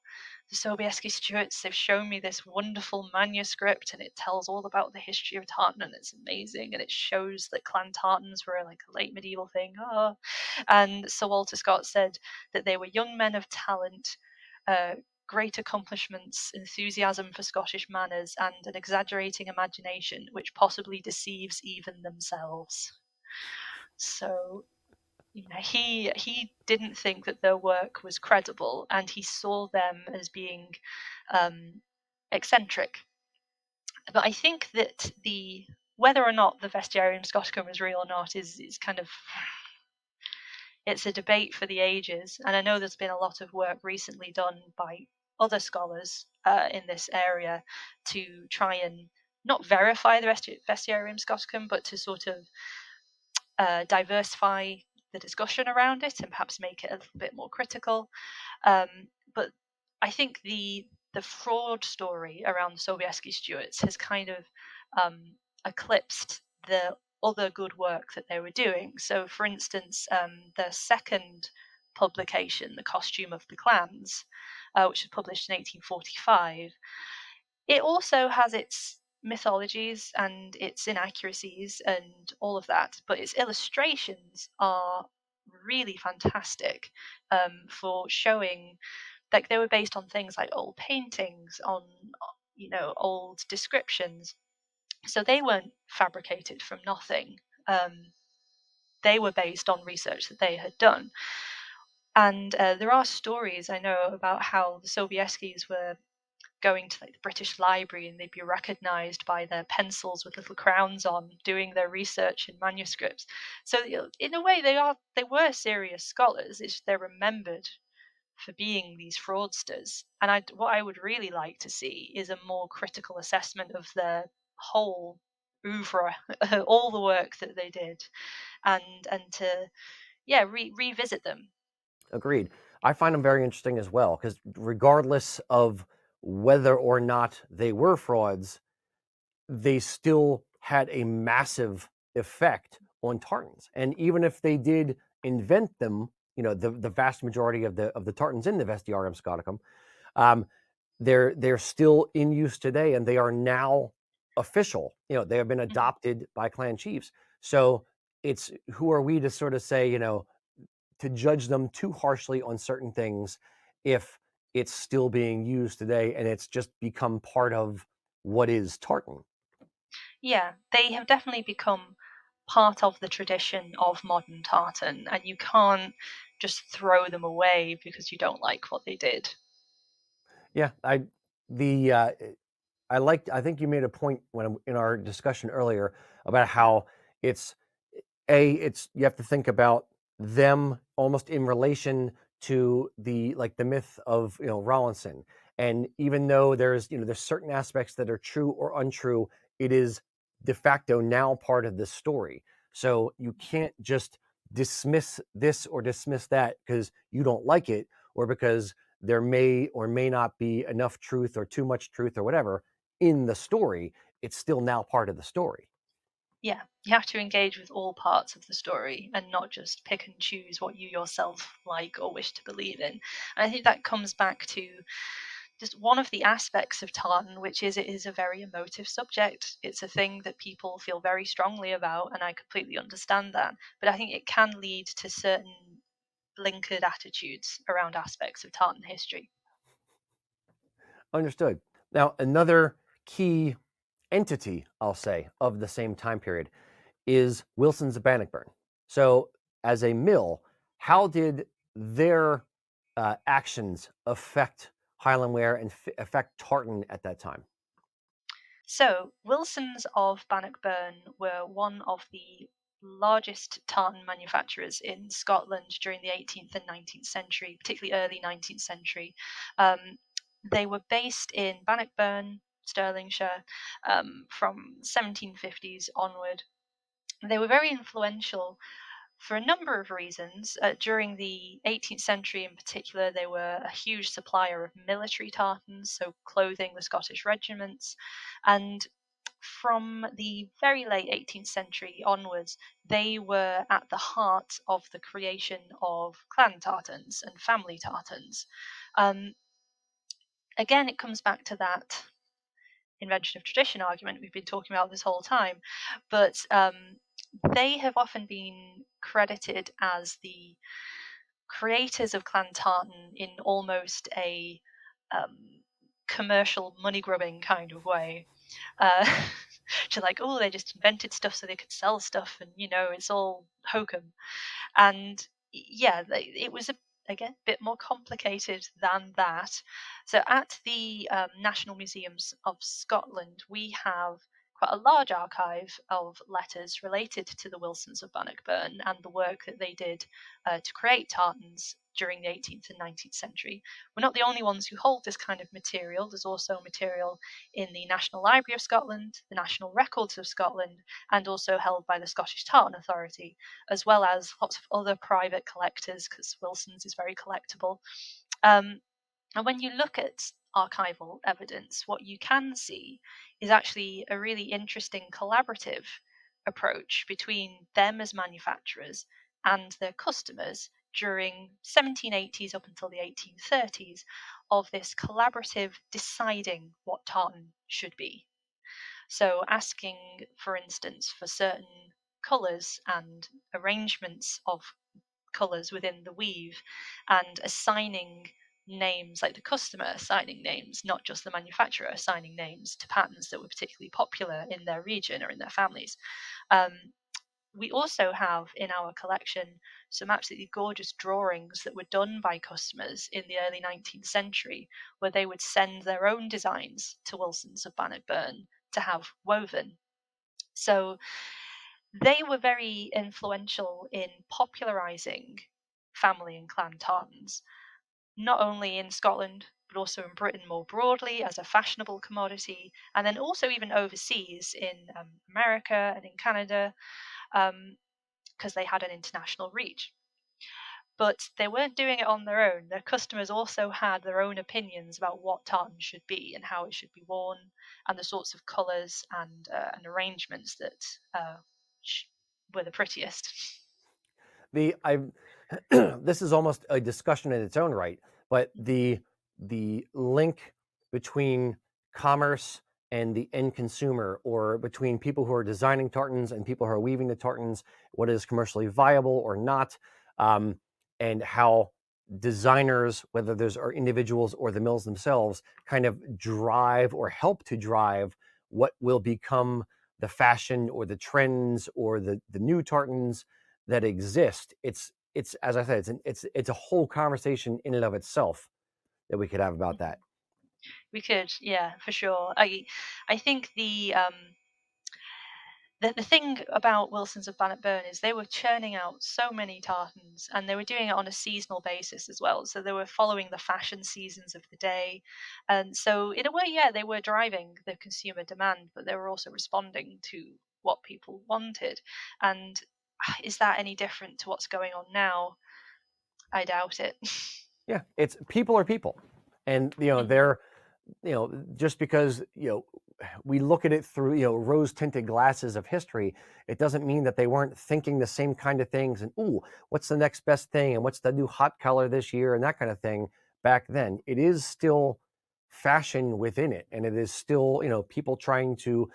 Speaker 2: the Sobieski Stewarts, they've shown me this wonderful manuscript and it tells all about the history of tartan and it's amazing and it shows that clan tartans were like a late medieval thing. Oh. And Sir Walter Scott said that they were young men of talent, uh, great accomplishments, enthusiasm for Scottish manners, and an exaggerating imagination which possibly deceives even themselves. So, he didn't think that their work was credible, and he saw them as being um, eccentric. But I think that the whether or not the Vestiarium Scoticum is real or not is kind of it's a debate for the ages, and I know there's been a lot of work recently done by other scholars in this area to try and not verify the Vestiarium Scoticum, but to sort of diversify the discussion around it and perhaps make it a little bit more critical. But I think the fraud story around the Sobieski Stewarts has kind of eclipsed the other good work that they were doing. So, for instance, their second publication, The Costume of the Clans, which was published in 1845, it also has its mythologies and its inaccuracies and all of that, but its illustrations are really fantastic for showing like they were based on things like old paintings on old descriptions, so they weren't fabricated from nothing. They were based on research that they had done, and there are stories I know about how the Sobieskis were going to like the British Library and they'd be recognized by their pencils with little crowns on doing their research in manuscripts. So in a way they were serious scholars. It's they're remembered for being these fraudsters. And what I would really like to see is a more critical assessment of their whole oeuvre, all the work that they did, and to revisit them.
Speaker 1: Agreed. I find them very interesting as well because regardless of whether or not they were frauds, they still had a massive effect on tartans. And even if they did invent them, the vast majority of the tartans in the Vestiarium Scoticum, um, they're still in use today, and they are now official. They have been
Speaker 2: Mhm.
Speaker 1: adopted by clan chiefs. So it's who are we to sort of say, to judge them too harshly on certain things if it's still being used today and it's just become part of what is tartan.
Speaker 2: Yeah, they have definitely become part of the tradition of modern tartan, and you can't just throw them away because you don't like what they did.
Speaker 1: Yeah, the I think you made a point when in our discussion earlier about how it's it's you have to think about them almost in relation to the myth of Rawlinson. And even though there's certain aspects that are true or untrue, it is de facto now part of the story. So you can't just dismiss this or dismiss that because you don't like it, or because there may or may not be enough truth or too much truth or whatever in the story. It's still now part of the story.
Speaker 2: Yeah, you have to engage with all parts of the story and not just pick and choose what you yourself like or wish to believe in. And I think that comes back to just one of the aspects of tartan, which is it is a very emotive subject. It's a thing that people feel very strongly about, and I completely understand that. But I think it can lead to certain blinkered attitudes around aspects of tartan history.
Speaker 1: Understood. Now, another key entity, I'll say, of the same time period is Wilson's of Bannockburn. So, as a mill, how did their actions affect Highland wear and affect tartan at that time?
Speaker 2: So, Wilsons of Bannockburn were one of the largest tartan manufacturers in Scotland during the 18th and 19th century, particularly early 19th century. Um, they were based in Bannockburn, Stirlingshire, from 1750s onward. They were very influential for a number of reasons. During the 18th century, in particular, they were a huge supplier of military tartans, so clothing the Scottish regiments. And from the very late 18th century onwards, they were at the heart of the creation of clan tartans and family tartans. Um, Again, it comes back to that invention of tradition argument we've been talking about this whole time, but they have often been credited as the creators of Clan Tartan in almost a um, commercial money grubbing kind of way. Uh, to like, oh, they just invented stuff so they could sell stuff, and it's all hokum. And yeah, it was again a bit more complicated than that. So at the National Museums of Scotland, we have quite a large archive of letters related to the Wilsons of Bannockburn and the work that they did to create tartans during the 18th and 19th century. We're not the only ones who hold this kind of material. There's also material in the National Library of Scotland, the National Records of Scotland, and also held by the Scottish Tartan Authority, as well as lots of other private collectors, because Wilson's is very collectible. Um, and when you look at archival evidence, what you can see is actually a really interesting collaborative approach between them as manufacturers and their customers during 1780s up until the 1830s, of this collaborative deciding what tartan should be. So asking, for instance, for certain colours and arrangements of colours within the weave, and assigning names, like the customer assigning names, not just the manufacturer assigning names to patterns that were particularly popular in their region or in their families. We also have in our collection some absolutely gorgeous drawings that were done by customers in the early 19th century, where they would send their own designs to Wilsons of Bannockburn to have woven. So they were very influential in popularizing family and clan tartans, not only in Scotland, but also in Britain more broadly as a fashionable commodity, and then also even overseas in America and in Canada, because they had an international reach. But they weren't doing it on their own. Their customers also had their own opinions about what tartan should be and how it should be worn, and the sorts of colours and arrangements that were the prettiest.
Speaker 1: The I This is almost a discussion in its own right, but the link between commerce and the end consumer, or between people who are designing tartans and people who are weaving the tartans, what is commercially viable or not. and how designers, whether those are individuals or the mills themselves, kind of drive or help to drive what will become the fashion or the trends or the new tartans that exist. It's as I said, it's a whole conversation in and of itself that we could have about that.
Speaker 2: We could, yeah, for sure. I think the thing about Wilson's of Bannockburn is they were churning out so many tartans, and they were doing it on a seasonal basis as well. So they were following the fashion seasons of the day, and so in a way, yeah, they were driving the consumer demand, but they were also responding to what people wanted. And is that any different to what's going on now? I doubt it.
Speaker 1: Yeah, it's people are people, and
Speaker 2: Mhm,
Speaker 1: they're just because we look at it through rose tinted glasses of history, it doesn't mean that they weren't thinking the same kind of things and, ooh, what's the next best thing and what's the new hot color this year and that kind of thing. Back then it is still fashion within it, and it is still people trying to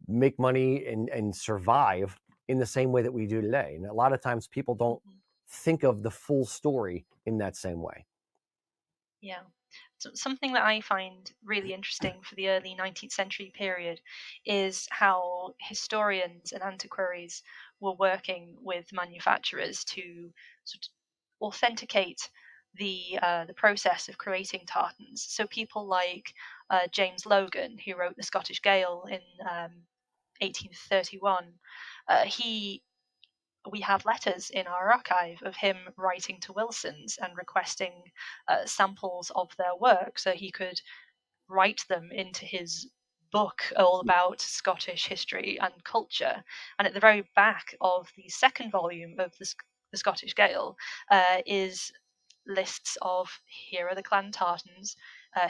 Speaker 1: make money and survive in the same way that we do today, and a lot of times people don't
Speaker 2: mhm.
Speaker 1: think of the full story in that same way.
Speaker 2: Yeah. So something that I find really interesting for the early 19th century period is how historians and antiquaries were working with manufacturers to sort of authenticate the process of creating tartans. So people like James Logan, who wrote the Scottish Gale in 1831, he we have letters in our archive of him writing to Wilson's and requesting samples of their work so he could write them into his book all about Scottish history and culture. And at the very back of the second volume of the Scottish Gale is lists of here are the clan tartans.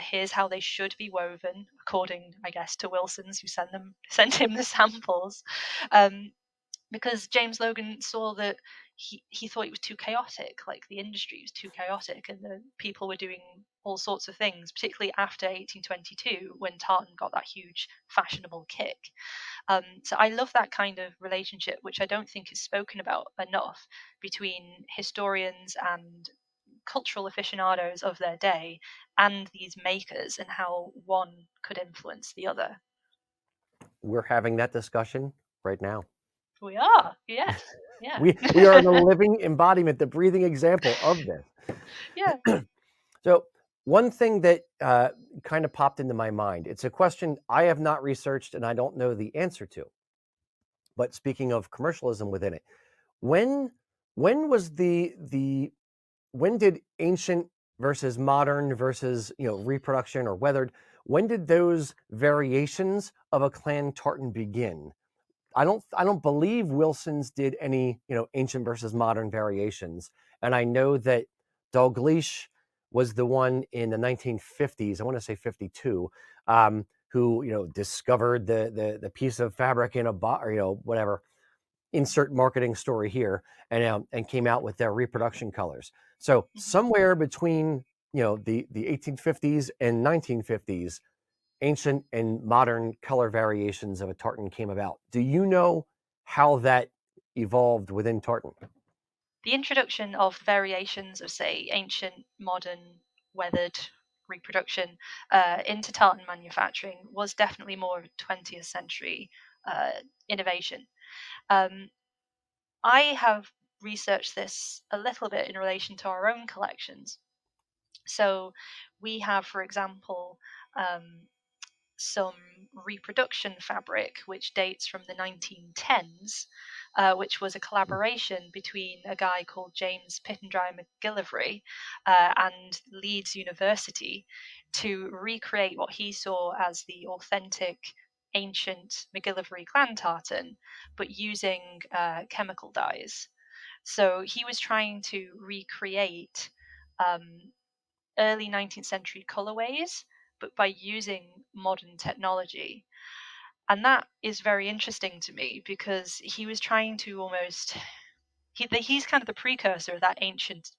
Speaker 2: Here's how they should be woven, according, I guess, to Wilson's, who sent him the samples. Um, because James Logan saw that he thought it was too chaotic, like the industry was too chaotic, and the people were doing all sorts of things, particularly after 1822 when tartan got that huge fashionable kick. So I love that kind of relationship, which I don't think is spoken about enough between historians and cultural aficionados of their day and these makers, and how one could influence the other.
Speaker 1: We're having that discussion right now.
Speaker 2: We are, yes, yeah.
Speaker 1: We are the living embodiment, the breathing example of this.
Speaker 2: Yeah.
Speaker 1: So one thing that kind of popped into my mind, it's a question I have not researched and I don't know the answer to. But speaking of commercialism within it, when when was the when did ancient versus modern versus reproduction or weathered, when did those variations of a clan tartan begin? I don't believe Wilson's did any ancient versus modern variations, and I know that Dalgleish was the one in the 1950s. I want to say 52, who discovered the piece of fabric in a box, or whatever, insert marketing story here, and came out with their reproduction colors. So
Speaker 2: Mhm.
Speaker 1: somewhere between the 1850s and 1950s, ancient and modern color variations of a tartan came about. Do you know how that evolved within tartan?
Speaker 2: The introduction of variations of, say, ancient, modern, weathered reproduction into tartan manufacturing was definitely more of a 20th century innovation. Um, I have researched this a little bit in relation to our own collections. So we have, for example, um, some reproduction fabric which dates from the 1910s, which was a collaboration between a guy called James Pittendry McGillivray and Leeds University to recreate what he saw as the authentic ancient McGillivray clan tartan, but using chemical dyes. So he was trying to recreate um, early 19th century colorways, but by using modern technology. And that is very interesting to me because he was trying to almost he's kind of the precursor of that ancient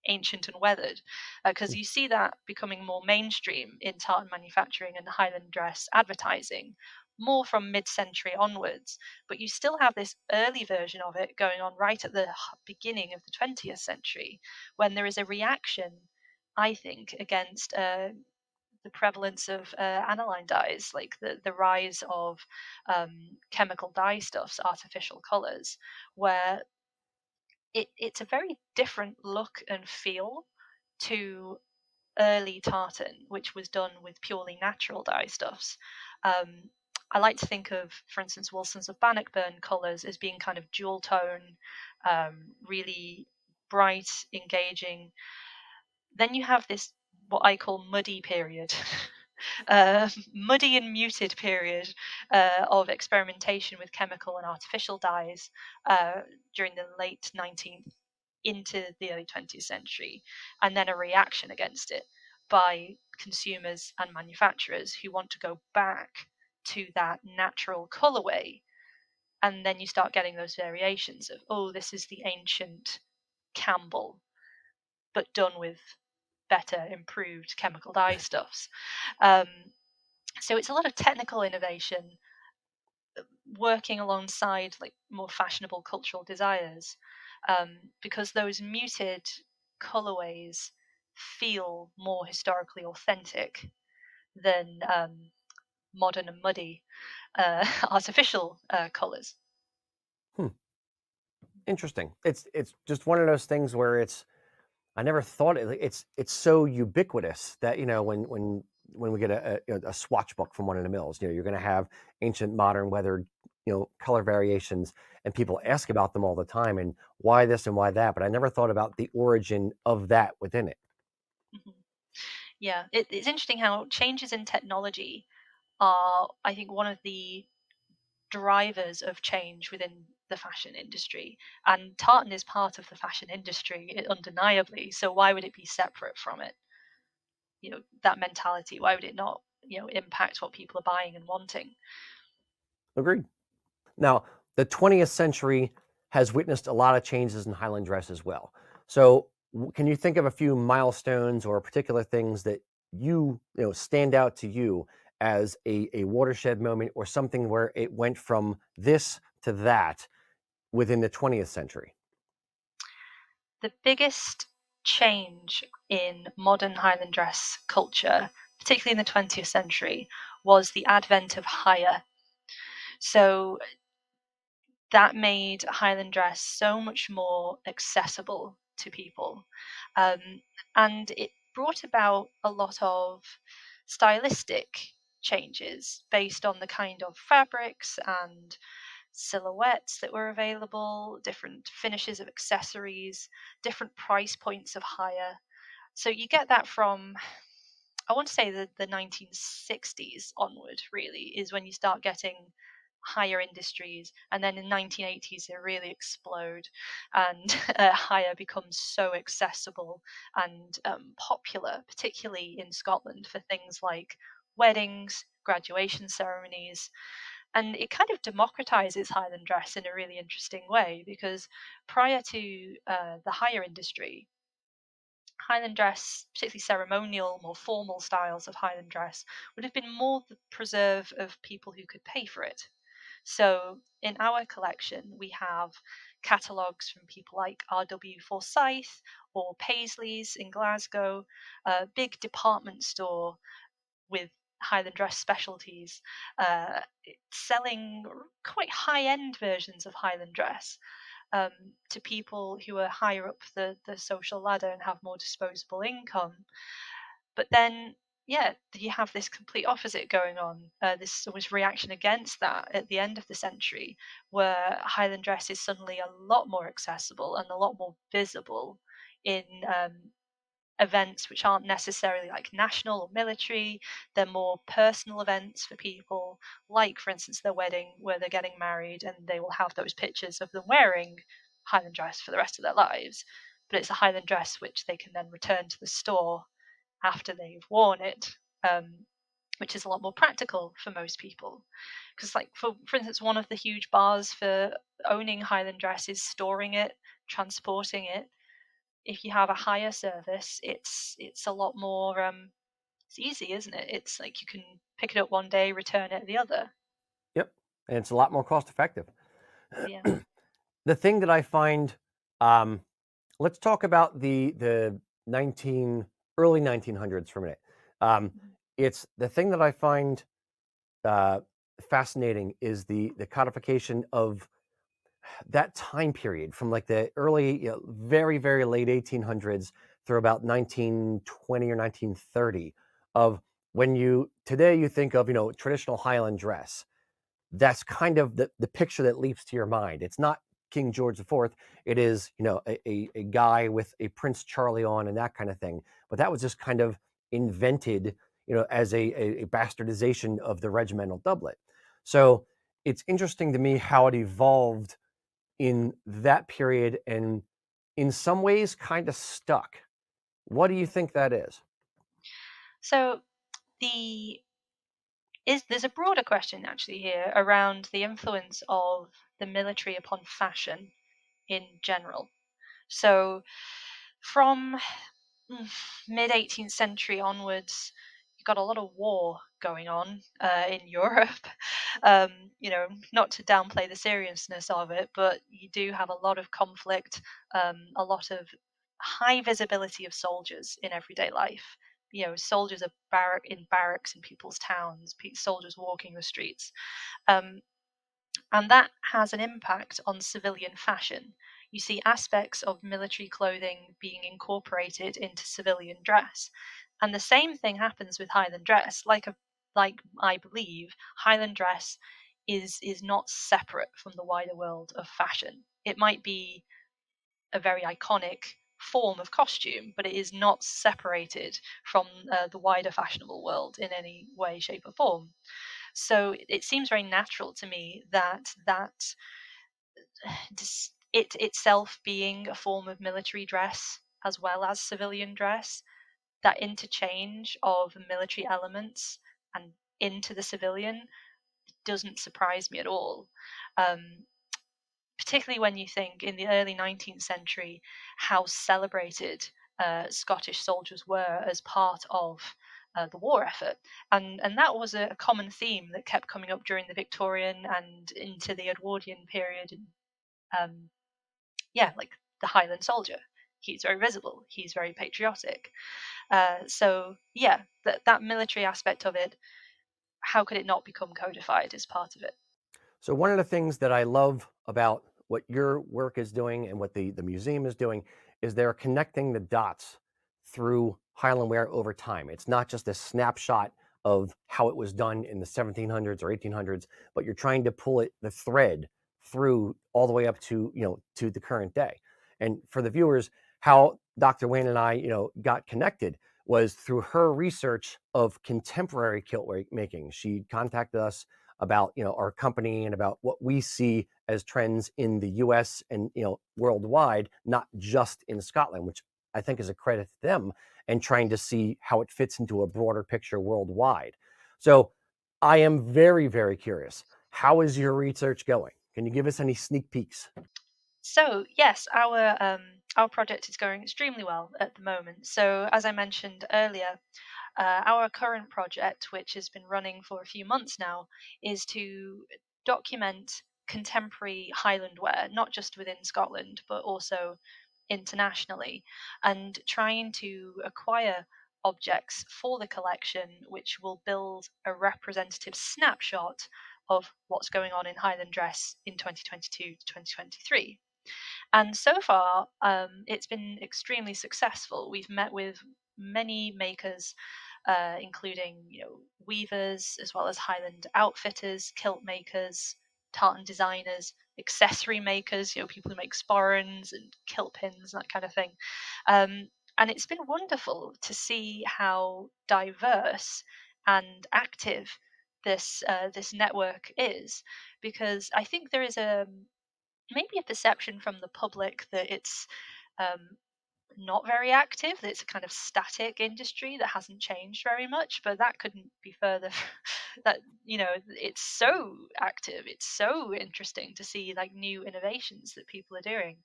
Speaker 2: and weathered, because you see that becoming more mainstream in tartan manufacturing and Highland dress advertising more from mid-century onwards, but you still have this early version of it going on right at the beginning of the 20th century, when there is a reaction, I think, against the prevalence of aniline dyes, like the rise of chemical dye stuffs, artificial colors, where it's a very different look and feel to early tartan, which was done with purely natural dye stuffs. Um, I like to think of, for instance, Wilson's of Bannockburn colours as being kind of dual tone, really bright, engaging. Then you have this, what I call muddy period, muddy and muted period of experimentation with chemical and artificial dyes during the late 19th into the early 20th century, and then a reaction against it by consumers and manufacturers who want to go back to that natural colorway. And then you start getting those variations of, oh, this is the ancient Campbell, but done with better, improved chemical dye stuffs. Um, so it's a lot of technical innovation working alongside like more fashionable cultural desires, because those muted colorways feel more historically authentic than modern and muddy artificial colors.
Speaker 1: Hmm. Interesting. It's just one of those things where I never thought it's so ubiquitous that when we get a swatch book from one of the mills, you're going to have ancient, modern, weathered, color variations, and people ask about them all the time and why this and why that. But I never thought about the origin of that within it.
Speaker 2: Mhm. Yeah, it's interesting how changes in technology are, I think, one of the drivers of change within the fashion industry. And tartan is part of the fashion industry, undeniably. So why would it be separate from it? That mentality. Why would it not, impact what people are buying and wanting?
Speaker 1: Agreed. Now, the 20th century has witnessed a lot of changes in Highland dress as well. So, can you think of a few milestones or particular things that stand out to you as a watershed moment or something where it went from this to that within the 20th century?
Speaker 2: The biggest change in modern Highland dress culture, particularly in the 20th century, was the advent of hire. So that made Highland dress so much more accessible to people. Um, and it brought about a lot of stylistic changes based on the kind of fabrics and silhouettes that were available, different finishes of accessories, different price points of hire. So you get that from, I want to say, the 1960s onward, really, is when you start getting higher industries. And then in 1980s, they really explode, and hire becomes so accessible and popular, particularly in Scotland, for things like weddings, graduation ceremonies. And it kind of democratizes Highland dress in a really interesting way, because prior to the hire industry, Highland dress, particularly ceremonial, more formal styles of Highland dress, would have been more the preserve of people who could pay for it. So in our collection, we have catalogues from people like R.W. Forsyth or Paisley's in Glasgow, a big department store with Highland dress specialties, selling quite high end versions of Highland dress, to people who are higher up the social ladder and have more disposable income. But then, yeah, you have this complete opposite going on. This was reaction against that at the end of the century, where Highland dress is suddenly a lot more accessible and a lot more visible in events which aren't necessarily like national or military. They're more personal events for people, like, for instance, their wedding, where they're getting married and they will have those pictures of them wearing Highland dress for the rest of their lives. But it's a Highland dress which they can then return to the store after they've worn it, which is a lot more practical for most people. Because, like, for instance, one of the huge bars for owning Highland dress is storing it, transporting it. If you have a hire service, it's a lot more it's easy, isn't it? It's like you can pick it up one day, return it the other.
Speaker 1: and it's a lot more cost effective.
Speaker 2: Yeah.
Speaker 1: The thing that I find, um, let's talk about the 19 early 1900s for a minute.
Speaker 2: Mhm.
Speaker 1: It's the thing that I find uh, fascinating is the codification of that time period from like the early, very, very late 1800s through about 1920 or 1930 of when today you think of, traditional Highland dress. That's kind of the picture that leaps to your mind. It's not King George IV. It is, a guy with a Prince Charlie on and that kind of thing. But that was just kind of invented, as a bastardization of the regimental doublet. So it's interesting to me how it evolved in that period and in some ways kind of stuck. What do you think that is?
Speaker 2: So the is there's a broader question actually here around the influence of the military upon fashion in general. So from mid 18th century onwards, you got a lot of war going on in Europe. Not to downplay the seriousness of it, but you do have a lot of conflict, a lot of high visibility of soldiers in everyday life. Soldiers are in barracks in people's towns, soldiers walking the streets. Um, and that has an impact on civilian fashion. You see aspects of military clothing being incorporated into civilian dress. And the same thing happens with Highland dress. Like I believe, Highland dress is not separate from the wider world of fashion. It might be a very iconic form of costume, but it is not separated from the wider fashionable world in any way, shape, or form. So it seems very natural to me that it itself being a form of military dress as well as civilian dress, that interchange of military elements and into the civilian doesn't surprise me at all. Um, Particularly when you think in the early 19th century how celebrated Scottish soldiers were as part of the war effort. And that was a common theme that kept coming up during the Victorian and into the Edwardian period. And like the Highland soldier. He's very visible, he's very patriotic. So, yeah, that military aspect of it, how could it not become codified as part of it?
Speaker 1: So one of the things that I love about what your work is doing and what the museum is doing is they're connecting the dots through Highland wear over time. It's not just a snapshot of how it was done in the 1700s or 1800s, but you're trying to pull the thread through all the way up to, to the current day. And for the viewers, how Dr. Waine and I, got connected was through her research of contemporary kilt making. She contacted us about, our company and about what we see as trends in the US and, worldwide, not just in Scotland, which I think is a credit to them, and trying to see how it fits into a broader picture worldwide. So I am very, very curious. How is your research going? Can you give us any sneak peeks?
Speaker 2: So yes, our project is going extremely well at the moment. So as I mentioned earlier, our current project, which has been running for a few months now, is to document contemporary Highland wear, not just within Scotland, but also internationally, and trying to acquire objects for the collection which will build a representative snapshot of what's going on in Highland dress in 2022 to 2023. And so far, it's been extremely successful. We've met with many makers, including weavers as well as Highland outfitters, kilt makers, tartan designers, accessory makers. People who make sporrans and kilt pins, that kind of thing. And it's been wonderful to see how diverse and active this network is, because I think there is maybe a perception from the public that it's um, not very active, that it's a kind of static industry that hasn't changed very much, but that couldn't be further. That it's so active, it's so interesting to see like new innovations that people are doing,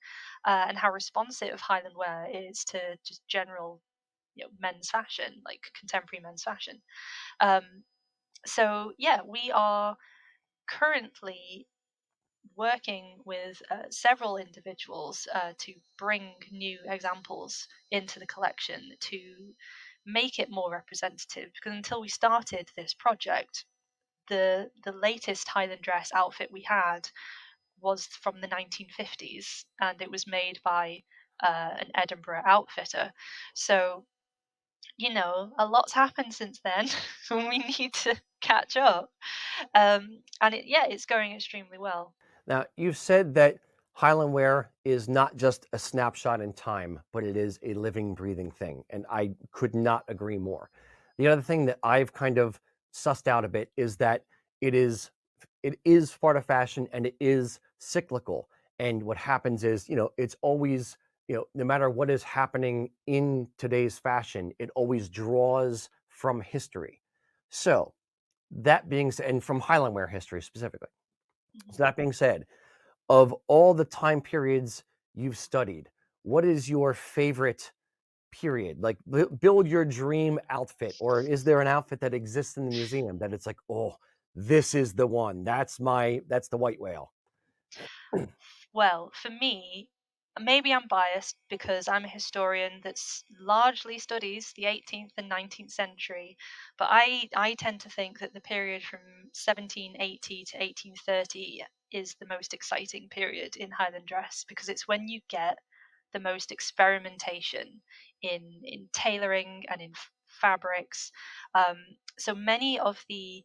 Speaker 2: and how responsive Highland wear is to just general men's fashion, like contemporary men's fashion. um, so yeah, we are currently working with several individuals to bring new examples into the collection to make it more representative. Because until we started this project, the latest Highland dress outfit we had was from the 1950s, and it was made by an Edinburgh outfitter. So a lot's happened since then. We need to catch up. And it's going extremely well.
Speaker 1: Now, you've said that Highland wear is not just a snapshot in time, but it is a living, breathing thing. And I could not agree more. The other thing that I've kind of sussed out a bit is that it is it is part of fashion and it is cyclical. And what happens is, it's always, no matter what is happening in today's fashion, it always draws from history. So that being said, and from Highland wear history specifically.
Speaker 2: Mhm.
Speaker 1: So that being said, of all the time periods you've studied, what is your favorite period? Like, build your dream outfit, or is there an outfit that exists in the museum that it's like, oh, this is the one. That's the white whale.
Speaker 2: Well, for me, maybe I'm biased because I'm a historian that's largely studies the 18th and 19th century, but I tend to think that the period from 1780 to 1830 is the most exciting period in Highland dress because it's when you get the most experimentation in tailoring and in fabrics. So many of the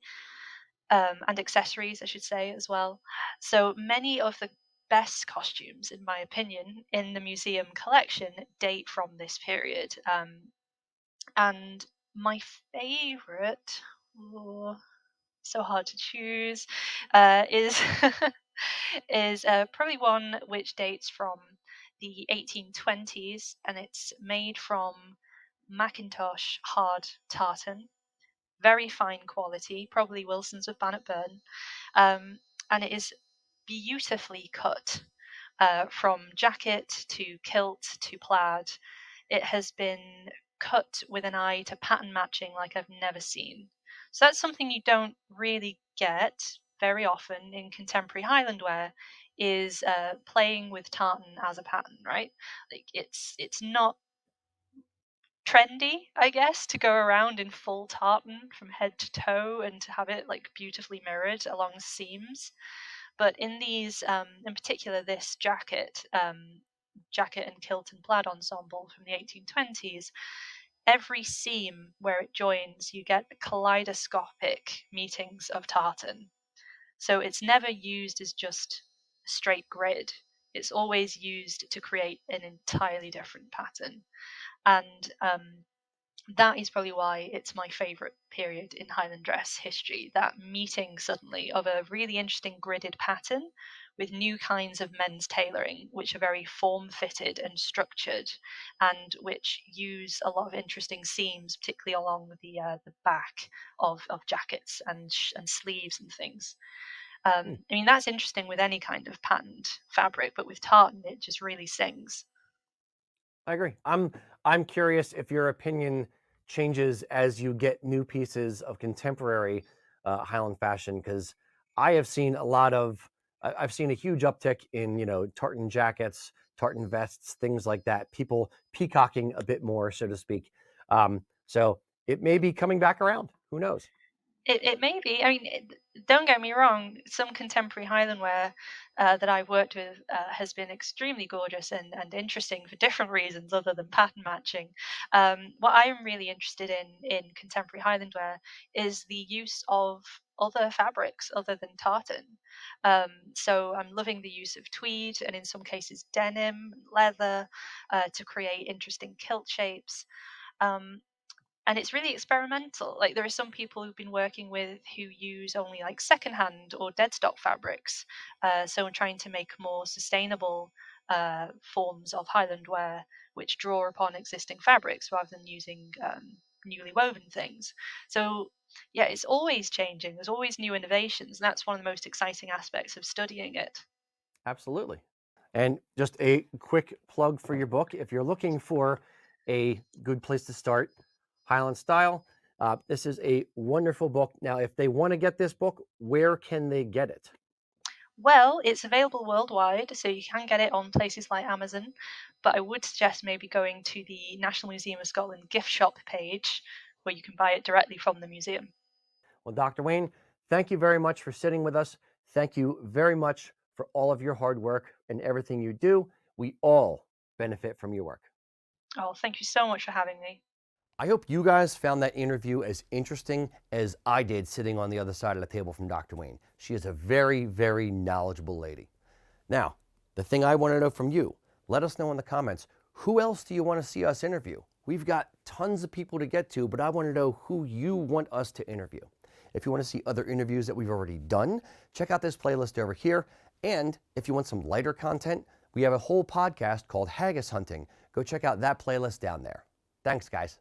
Speaker 2: and accessories, I should say, as well. So many of the best costumes, in my opinion, in the museum collection date from this period. And my favorite, oh, so hard to choose, is is probably one which dates from the 1820s, and it's made from Macintosh hard tartan, very fine quality, probably Wilson's of Planetburn, um, and it is beautifully cut from jacket to kilt to plaid. It has been cut with an eye to pattern matching like I've never seen. So that's something you don't really get very often in contemporary Highland wear is playing with tartan as a pattern, right? Like it's not trendy, I guess, to go around in full tartan from head to toe and to have it like beautifully mirrored along seams. But in these, in particular, this jacket and kilt and plaid ensemble from the 1820s, every seam where it joins, you get kaleidoscopic meetings of tartan. So it's never used as just a straight grid. It's always used to create an entirely different pattern. And that is probably why it's my favourite period in Highland dress history. That meeting suddenly of a really interesting gridded pattern with new kinds of men's tailoring, which are very form fitted and structured, and which use a lot of interesting seams, particularly along the back of jackets and sleeves and things.
Speaker 1: Hmm.
Speaker 2: I mean, that's interesting with any kind of patterned fabric, but with tartan, it just really sings.
Speaker 1: I agree. I'm curious if your opinion changes as you get new pieces of contemporary Highland fashion, because I have seen a lot of I've seen a huge uptick in tartan jackets, tartan vests, things like that. People peacocking a bit more, so to speak. So it may be coming back around. Who knows?
Speaker 2: It may be. I mean, don't get me wrong. Some contemporary Highland wear that I've worked with has been extremely gorgeous and interesting for different reasons other than pattern matching. What I am really interested in contemporary Highland wear is the use of other fabrics other than tartan. So I'm loving the use of tweed and in some cases denim, leather to create interesting kilt shapes. Um, and it's really experimental. Like there are some people who've been working with who use only like secondhand or dead stock fabrics. So I'm trying to make more sustainable forms of Highland wear, which draw upon existing fabrics rather than using newly woven things. So yeah, it's always changing. There's always new innovations, and that's one of the most exciting aspects of studying it.
Speaker 1: Absolutely. And just a quick plug for your book. If you're looking for a good place to start, Highland Style, This is a wonderful book. Now, if they want to get this book, where can they get it?
Speaker 2: Well, it's available worldwide, so you can get it on places like Amazon, but I would suggest maybe going to the National Museum of Scotland gift shop page where you can buy it directly from the museum.
Speaker 1: Well, Dr. Waine, thank you very much for sitting with us. Thank you very much for all of your hard work and everything you do. We all benefit from your work.
Speaker 2: Oh, thank you so much for having me.
Speaker 1: I hope you guys found that interview as interesting as I did sitting on the other side of the table from Dr. Waine. She is a very, very knowledgeable lady. Now, the thing I want to know from you, let us know in the comments, who else do you want to see us interview? We've got tons of people to get to, but I want to know who you want us to interview. If you want to see other interviews that we've already done, check out this playlist over here. And if you want some lighter content, we have a whole podcast called Haggis Hunting. Go check out that playlist down there. Thanks, guys.